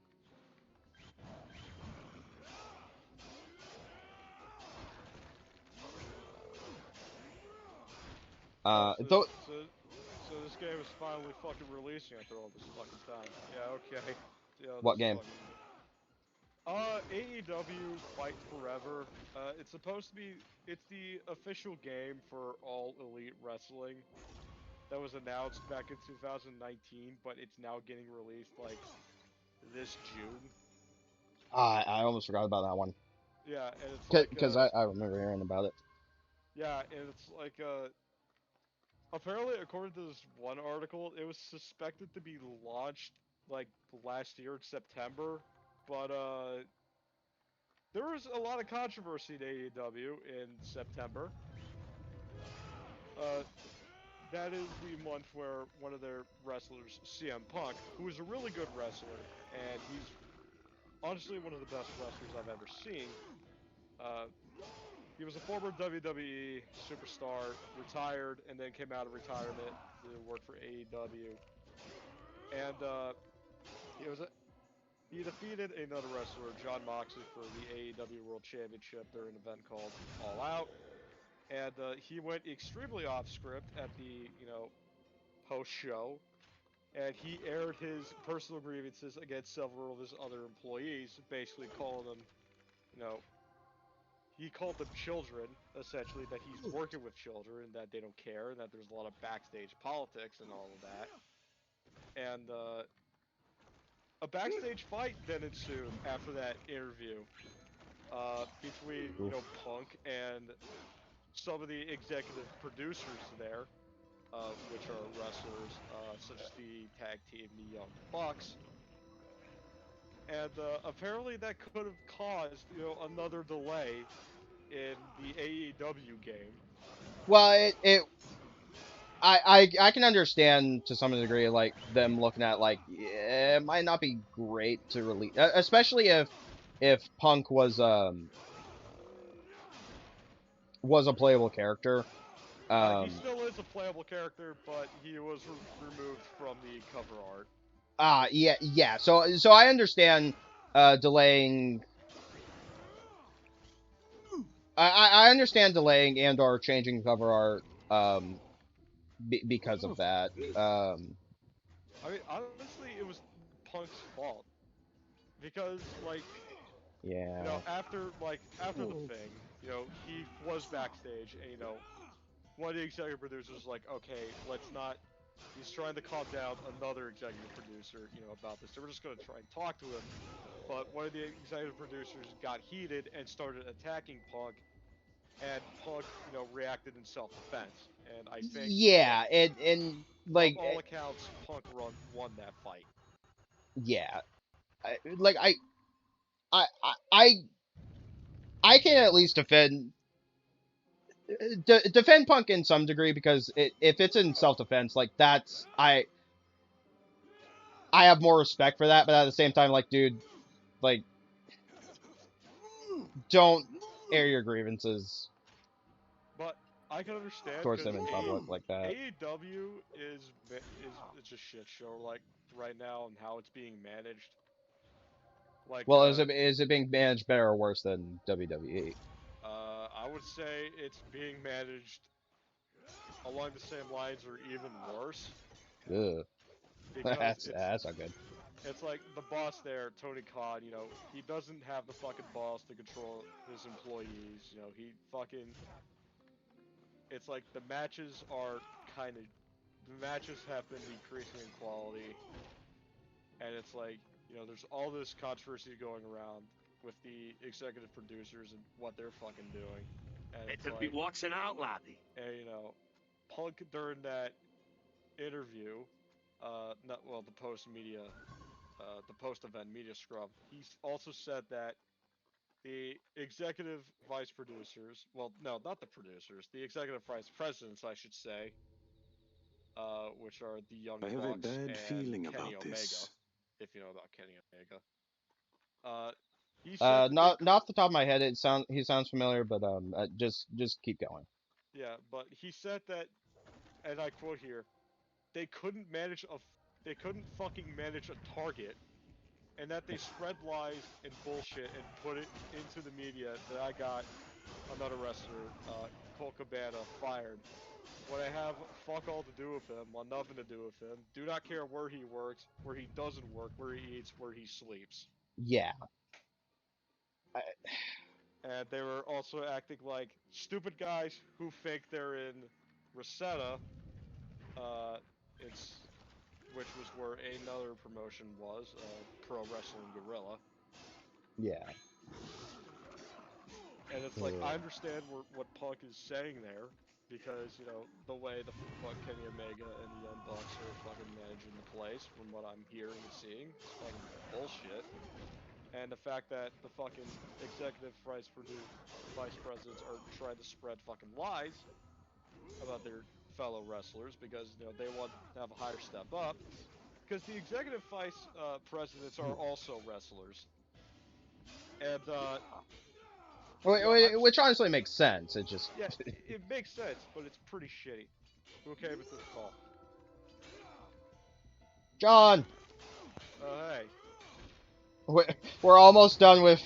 Oh, Though, so this game is finally fucking releasing after all this fucking time. Yeah, okay. Yeah, what this game? fucking... AEW Fight Forever. It's supposed to be... It's the official game for All Elite Wrestling that was announced back in 2019, but it's now getting released, like, this June. I almost forgot about that one. Yeah, and it's like, Because I remember hearing about it. yeah, and it's like, apparently, according to this one article, it was suspected to be launched, like, last year in September, but, there was a lot of controversy in AEW in September. Uh, that is the month where one of their wrestlers, CM Punk, who is a really good wrestler, and he's honestly one of the best wrestlers I've ever seen. He was a former WWE superstar, retired, and then came out of retirement to work for AEW. And he was a, he defeated another wrestler, John Moxley, for the AEW World Championship during an event called All Out. And he went extremely off script at the post show, and he aired his personal grievances against several of his other employees, basically calling them, you know, he called them children, essentially, that he's working with children, that they don't care, and that there's a lot of backstage politics and all of that. And a backstage fight then ensued after that interview between, Punk and some of the executive producers there, which are wrestlers such as the tag team, the Young Bucks. And apparently that could have caused, another delay in the AEW game. Well, I can understand to some degree, like, them looking at, like, yeah, it might not be great to release, especially if Punk was a playable character. He still is a playable character, but he was removed from the cover art. Yeah. So I understand delaying. I understand delaying and or changing cover art because of that. I mean, honestly, it was Punk's fault because, like, Yeah. after the thing, he was backstage, and one of the executive producers was like, okay, let's not. He's trying to calm down another executive producer, about this. So we're just going to try and talk to him. But one of the executive producers got heated and started attacking Punk, and Punk, reacted in self-defense. And I think, Yeah, and like, from all accounts, Punk won that fight. yeah, I, I, I can at least defend Punk in some degree, because if it's in self-defense, like, that's I have more respect for that. But at the same time, like, dude, like, don't air your grievances But I can understand towards because them in public like that. AEW is it's a shit show, like, right now, and how it's being managed. Like, Well, is it being managed better or worse than WWE? I would say it's being managed along the same lines or even worse, Ugh. because That's not good. it's like the boss there, Tony Khan. He doesn't have the fucking balls to control his employees. He fucking. It's like the matches have been decreasing in quality, and it's like, there's all this controversy going around with the executive producers and what they're fucking doing. And it's like, what's an outlaw? and, Punk during that interview, the post-event media scrum, he also said that the executive vice producers, well, no, not the producers, the executive vice presidents, I should say, which are the Young I have a Bucks bad and feeling Kenny about Omega, this. if you know about Kenny Omega. He said that Not off the top of my head. He sounds familiar, but just keep going. yeah, but he said that, and I quote here, they couldn't fucking manage a target, and that they spread lies and bullshit and put it into the media that I got another wrestler, Colt Cabana, fired. When I have fuck all to do with him, want nothing to do with him, do not care where he works, where he doesn't work, where he eats, where he sleeps. Yeah. And they were also acting like stupid guys who think they're in Reseda, it's which was where another promotion was, Pro Wrestling Guerrilla. Yeah. And it's like, I understand what Punk is saying there, because, the way the fuck Kenny Omega and the Young Bucks are fucking managing the place, from what I'm hearing and seeing, it's fucking bullshit. And the fact that the fucking executive vice presidents are trying to spread fucking lies about their fellow wrestlers because they want to have a higher step up. Because the executive vice presidents are also wrestlers, and Which honestly makes sense. It just yeah, it makes sense, but it's pretty shitty. Okay, with this call. John, Hey, we're almost done with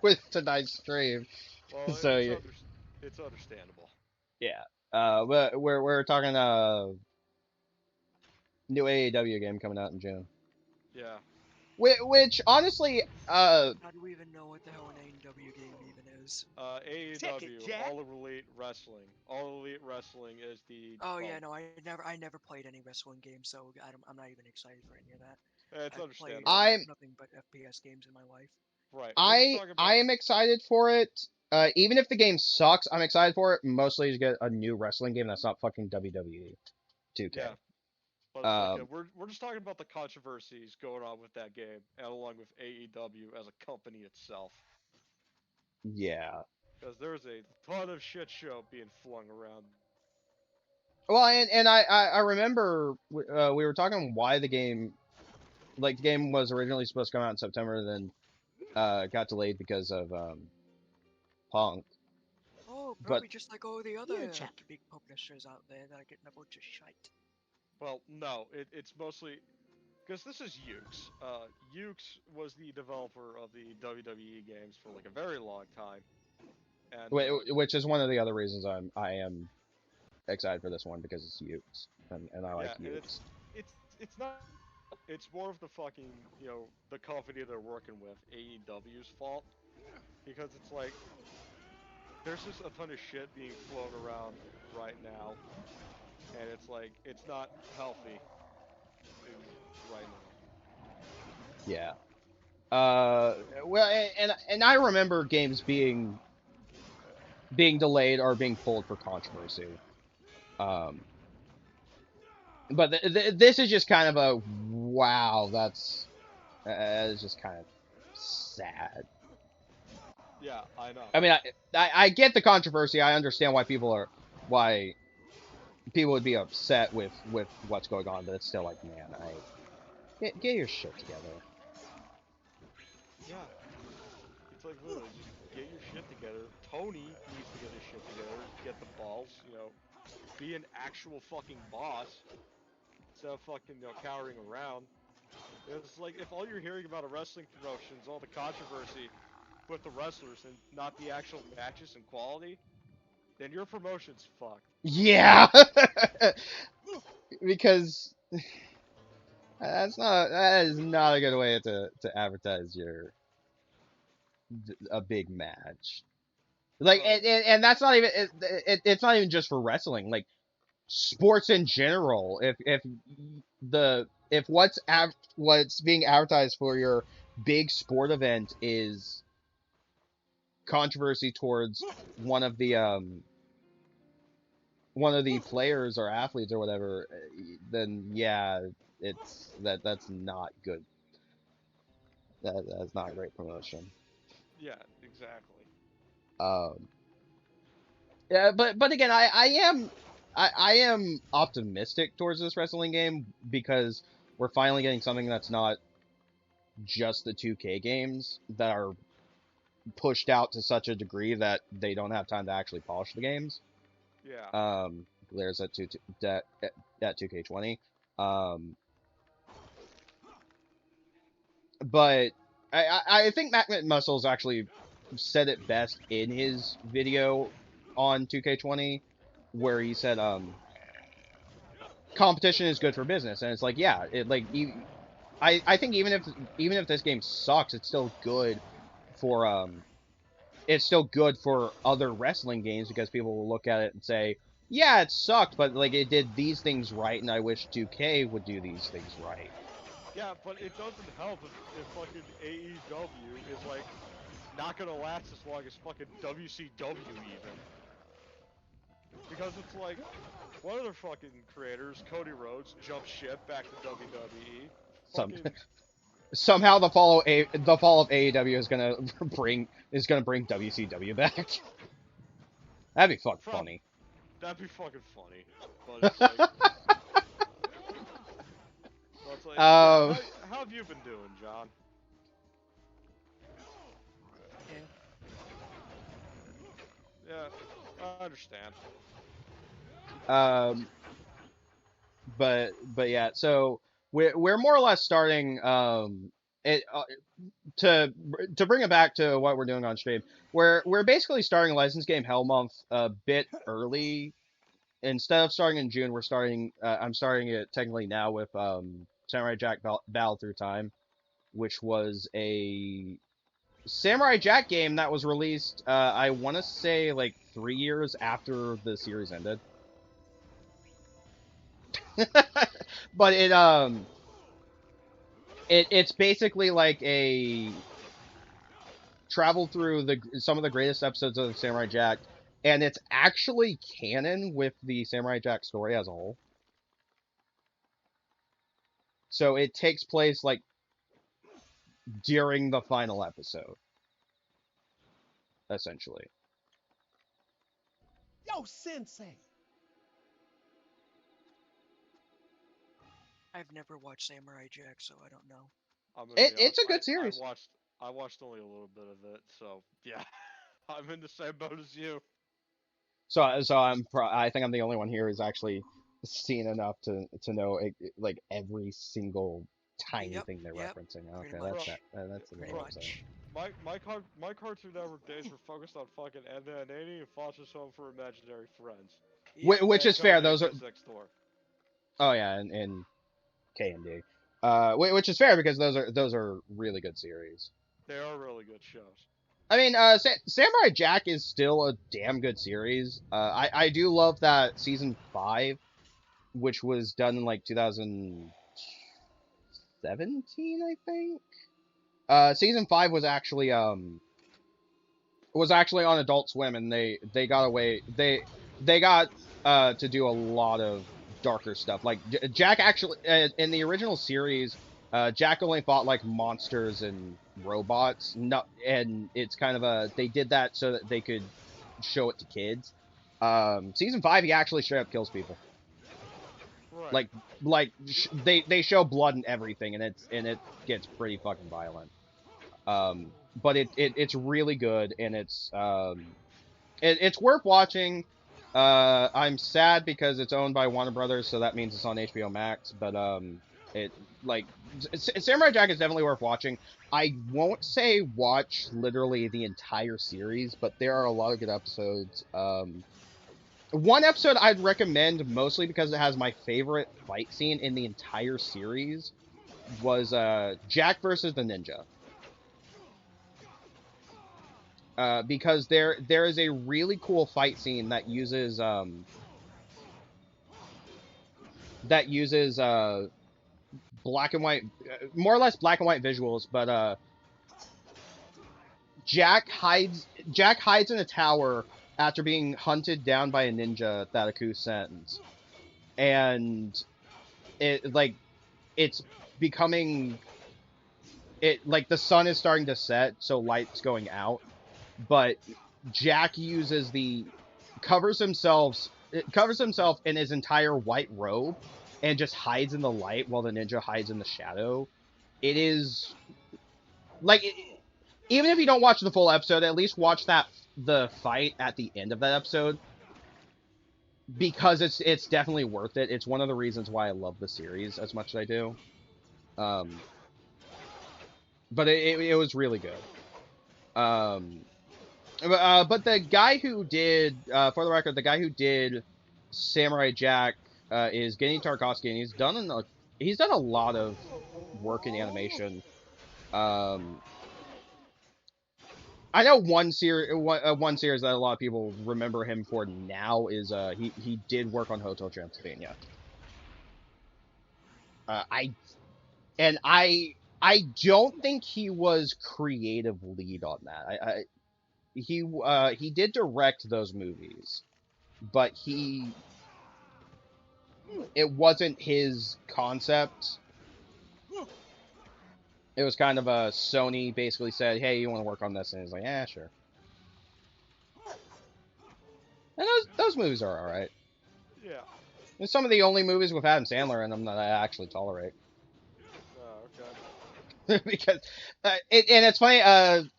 with tonight's stream. well, So yeah, it's understandable. yeah. But we're talking new AEW game coming out in June. Yeah. Which honestly, How do we even know what the hell an AEW game even is? AEW, Jack. All Elite Wrestling. All Elite Wrestling is the. Oh well, yeah, no, I never played any wrestling games, so I'm not even excited for any of that. It's I've understandable. played I'm nothing but FPS games in my life. Right. We're just I talking about. I am excited for it. Even if the game sucks, I'm excited for it. Mostly to get a new wrestling game that's not fucking WWE 2K. Yeah. But Um, we're just talking about the controversies going on with that game, and along with AEW as a company itself. yeah. Because there's a ton of shit show being flung around. Well, and I remember we were talking why the game, like the game was originally supposed to come out in September, then got delayed because of Punk. Oh, But probably just like all the other Jack. big publishers out there that are getting a bunch of shite. Well, no, it's mostly because this is Ukes. Ukes was the developer of the WWE games for like a very long time, and which is one of the other reasons I am excited for this one because it's Ukes and I like yeah, and Ukes. it's not. It's more of the fucking the company they're working with, AEW's fault, because it's like there's just a ton of shit being flown around right now, and it's like it's not healthy right now. Yeah. Well, and I remember games being delayed or being pulled for controversy. Um, but this is just kind of a wow. That's it's just kind of sad. Yeah, I know. I mean, I get the controversy. I understand why people would be upset with what's going on, but it's still like, man, get your shit together. Yeah, it's like literally just get your shit together. Tony needs to get his shit together, get the balls, be an actual fucking boss instead of fucking cowering around. It's like if all you're hearing about a wrestling promotion is all the controversy with the wrestlers and not the actual matches and quality, then your promotion's fucked. Yeah, because that is not a good way to advertise a big match. Like, and that's not even it's not even just for wrestling. Like sports in general. If what's being advertised for your big sport event is controversy towards one of the players or athletes or whatever, then yeah, that's not good. That's not great promotion. Yeah, exactly. Yeah, but again, I am optimistic towards this wrestling game because we're finally getting something that's not just the 2K games that are pushed out to such a degree that they don't have time to actually polish the games. Yeah. There's that 2K20. But I think Mac Muscles actually said it best in his video on 2K20, where he said, competition is good for business, and it's like, yeah, I think even if this game sucks, it's still good for other wrestling games because people will look at it and say, yeah, it sucked, but like it did these things right, and I wish 2K would do these things right. Yeah, but it doesn't help if fucking AEW is like not gonna last as long as fucking WCW even. Because it's like one of their fucking creators, Cody Rhodes, jumped ship back to WWE. Somehow the fall of AEW is gonna bring WCW back. That'd be funny. That'd be fucking funny. But it's like, Um, how have you been doing, John? Yeah. Yeah, I understand. But yeah, so we're more or less starting it to bring it back to what we're doing on stream. We're basically starting License Game Hell Month a bit early. Instead of starting in June, we're starting. I'm starting it technically now with Samurai Jack Battle Through Time, which was a Samurai Jack game that was released. I want to say like 3 years after the series ended. But it's basically like a travel through some of the greatest episodes of Samurai Jack, and it's actually canon with the Samurai Jack story as a whole. So it takes place like during the final episode, essentially. Yo, Sensei! I've never watched Samurai Jack, so I don't know. I'm gonna be It's a honest, good series. I watched only a little bit of it, so yeah, I'm in the same boat as you. So I think I'm the only one here who's actually seen enough to know like every single tiny Yep, thing they're yep, referencing. pretty Okay, much. that's a Pretty little much. upsetting. My Cartoon Network days were focused on fucking Edna and Annie and Foster's Home for Imaginary Friends. Yep. Which is fair. Those are Kids Next Door. oh yeah, and K and D. Which is fair because those are really good series. They are really good shows. I mean, Samurai Jack is still a damn good series. I do love that season 5, which was done in like 2017, I think. Season 5 was actually on Adult Swim, and they got away they got to do a lot of darker stuff. Like Jack actually in the original series, Jack only fought like monsters and robots. No, and it's kind of they did that so that they could show it to kids. Season 5, he actually straight up kills people. Right. They show blood and everything, and it gets pretty fucking violent. But it's really good, and it's worth watching. I'm sad because it's owned by Warner Brothers, so that means it's on HBO Max. But Samurai Jack is definitely worth watching. I won't say watch literally the entire series, but there are a lot of good episodes. One episode I'd recommend mostly because it has my favorite fight scene in the entire series was Jack versus the Ninja. Because there is a really cool fight scene that uses black and white, more or less black and white visuals, but Jack hides in a tower after being hunted down by a ninja that Aku sends, and it's becoming the sun is starting to set, so light's going out. But Jack covers himself in his entire white robe and just hides in the light while the ninja hides in the shadow. It is even if you don't watch the full episode, at least watch the fight at the end of that episode, because it's definitely worth it. It's one of the reasons why I love the series as much as I do. But it was really good. But the guy who did, for the record, the guy who did Samurai Jack is Genny Tarkovsky, and he's done a lot of work in animation. I know one series that a lot of people remember him for now is he did work on Hotel Transylvania. I don't think he was creative lead on that. He did direct those movies, but it wasn't his concept. It was kind of a Sony basically said, "Hey, you want to work on this?" And he's like, "Yeah, sure." And that was those movies are alright. Yeah. They're some of the only movies with Adam Sandler in them that I actually tolerate. Oh, okay. Because, and it's funny, Adam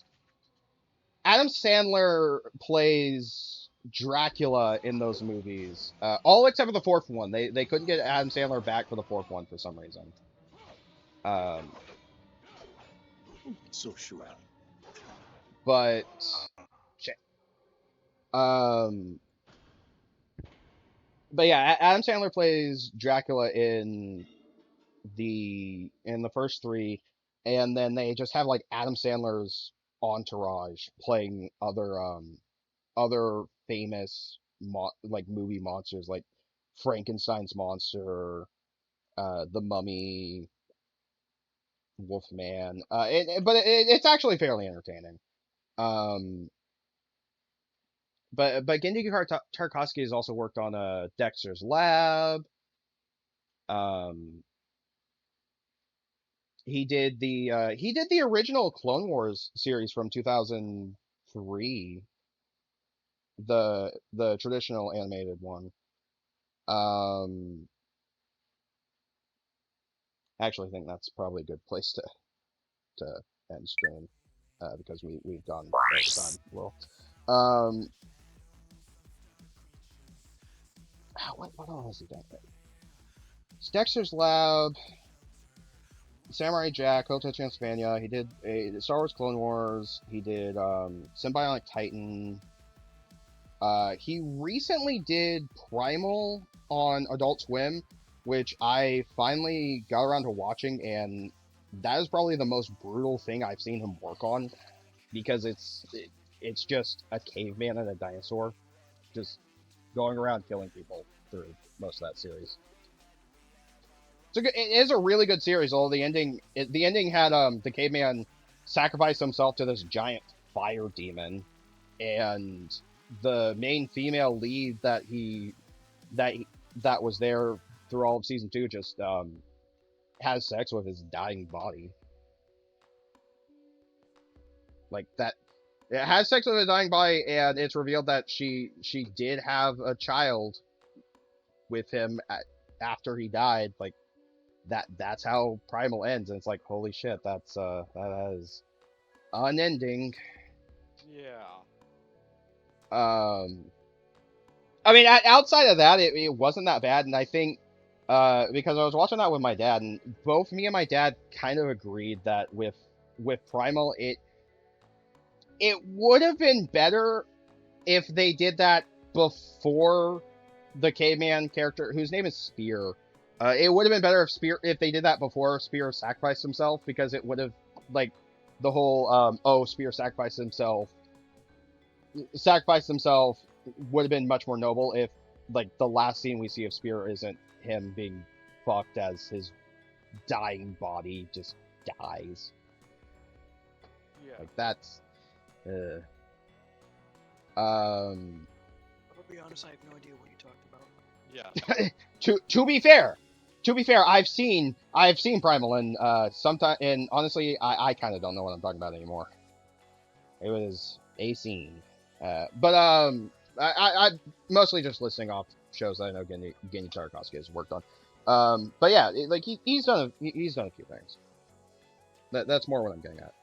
Sandler plays Dracula in those movies. All except for the fourth one. They couldn't get Adam Sandler back for the fourth one for some reason. So sure. But shit. But yeah, Adam Sandler plays Dracula in the first three, and then they just have like Adam Sandler's entourage playing other famous like movie monsters like Frankenstein's monster, the Mummy, Wolfman. But it's actually fairly entertaining. But Genndy Tartakovsky has also worked on Dexter's Lab. He did the original Clone Wars series from 2003, the traditional animated one. Actually, I think that's probably a good place to end stream, because we've gone over time. Well, what else has he done? It's Dexter's Lab, Samurai Jack, Hotel Transylvania. He did Star Wars Clone Wars. He did Symbionic Titan. He recently did Primal on Adult Swim, which I finally got around to watching, and that is probably the most brutal thing I've seen him work on, because it's just a caveman and a dinosaur just going around killing people through most of that series. It is a really good series, although the ending had the caveman sacrifice himself to this giant fire demon, and the main female lead that was there through all of season 2 just has sex with his dying body. Like that, it has sex with a dying body, and it's revealed that she did have a child with him after he died. Like that's how Primal ends, and it's like, holy shit, that is unending. Yeah. I mean, outside of that, it wasn't that bad, and I think because I was watching that with my dad, and both me and my dad kind of agreed that with Primal, it would have been better if they did that before the caveman character, whose name is Spear. It would have been better if they did that before Spear sacrificed himself, because it would have, like, the whole Spear sacrificed himself would have been much more noble if, like, the last scene we see of Spear isn't him being fucked as his dying body just dies. Yeah. Like, that's I'll be honest, I have no idea what you talked about. Yeah. to be fair, I've seen Primal, and sometime, and honestly, I kind of don't know what I'm talking about anymore. It was a scene, but I mostly just listing off shows that I know Genndy Tartakovsky has worked on. But yeah, like he's done a few things. That's more what I'm getting at.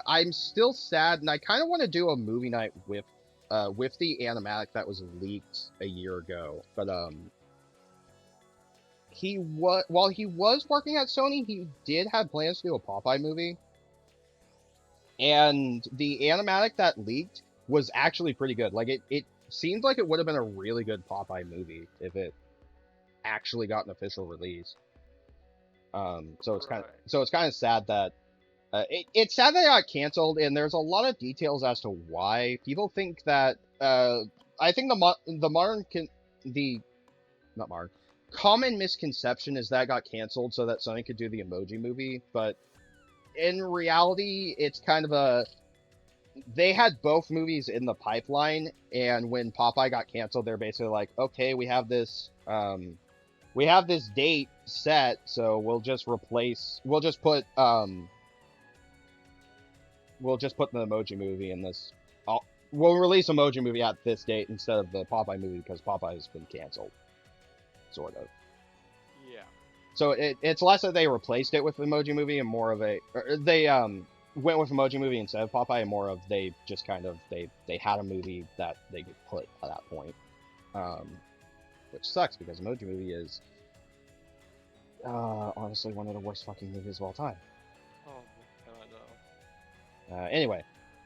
I'm still sad, and I kind of want to do a movie night with the animatic that was leaked a year ago, but while he was working at Sony, he did have plans to do a Popeye movie, and the animatic that leaked was actually pretty good. Like, it seemed like it would have been a really good Popeye movie if it actually got an official release. So it's kind of sad that it's sad that it got canceled, and there's a lot of details as to why. People think that I think common misconception is that it got canceled so that Sony could do the Emoji Movie, but in reality, it's kind of they had both movies in the pipeline, and when Popeye got canceled, they're basically like, okay, we have this date set, so we'll just put the Emoji Movie in this. we'll release Emoji Movie at this date instead of the Popeye movie because Popeye has been canceled, sort of. Yeah. So it's less that they replaced it with Emoji Movie and more of they went with Emoji Movie instead of Popeye, and more of they just kind of they had a movie that they could put at that point, which sucks because Emoji Movie is honestly one of the worst fucking movies of all time. Oh my god, Anyway,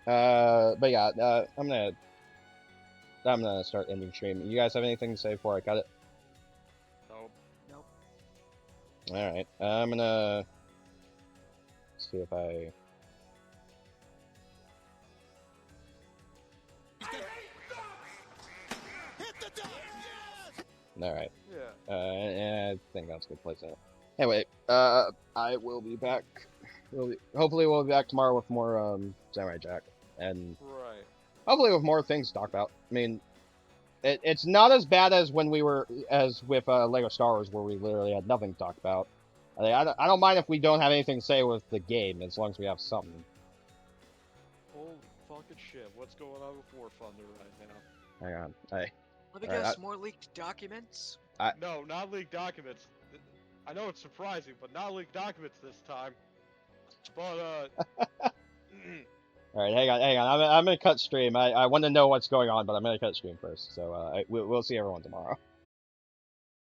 but yeah, I'm gonna start ending stream. You guys have anything to say before I cut it? no. Nope. All right, I'm gonna see if I. All right. Yeah. And I think that's a good place to end. Anyway, I will be back. Hopefully we'll be back tomorrow with more Samurai Jack, and Right. hopefully with more things to talk about. I mean, it's not as bad as when we were as with Lego Star Wars, where we literally had nothing to talk about. I don't mind if we don't have anything to say with the game, as long as we have something. Holy fucking shit! What's going on with War Thunder right now? Hang on, hey, Let me Alright, guess, more leaked documents? No, not leaked documents. I know it's surprising, but not leaked documents this time. But all right, hang on. I'm gonna cut stream. I want to know what's going on, but I'm gonna cut stream first. So we'll see everyone tomorrow.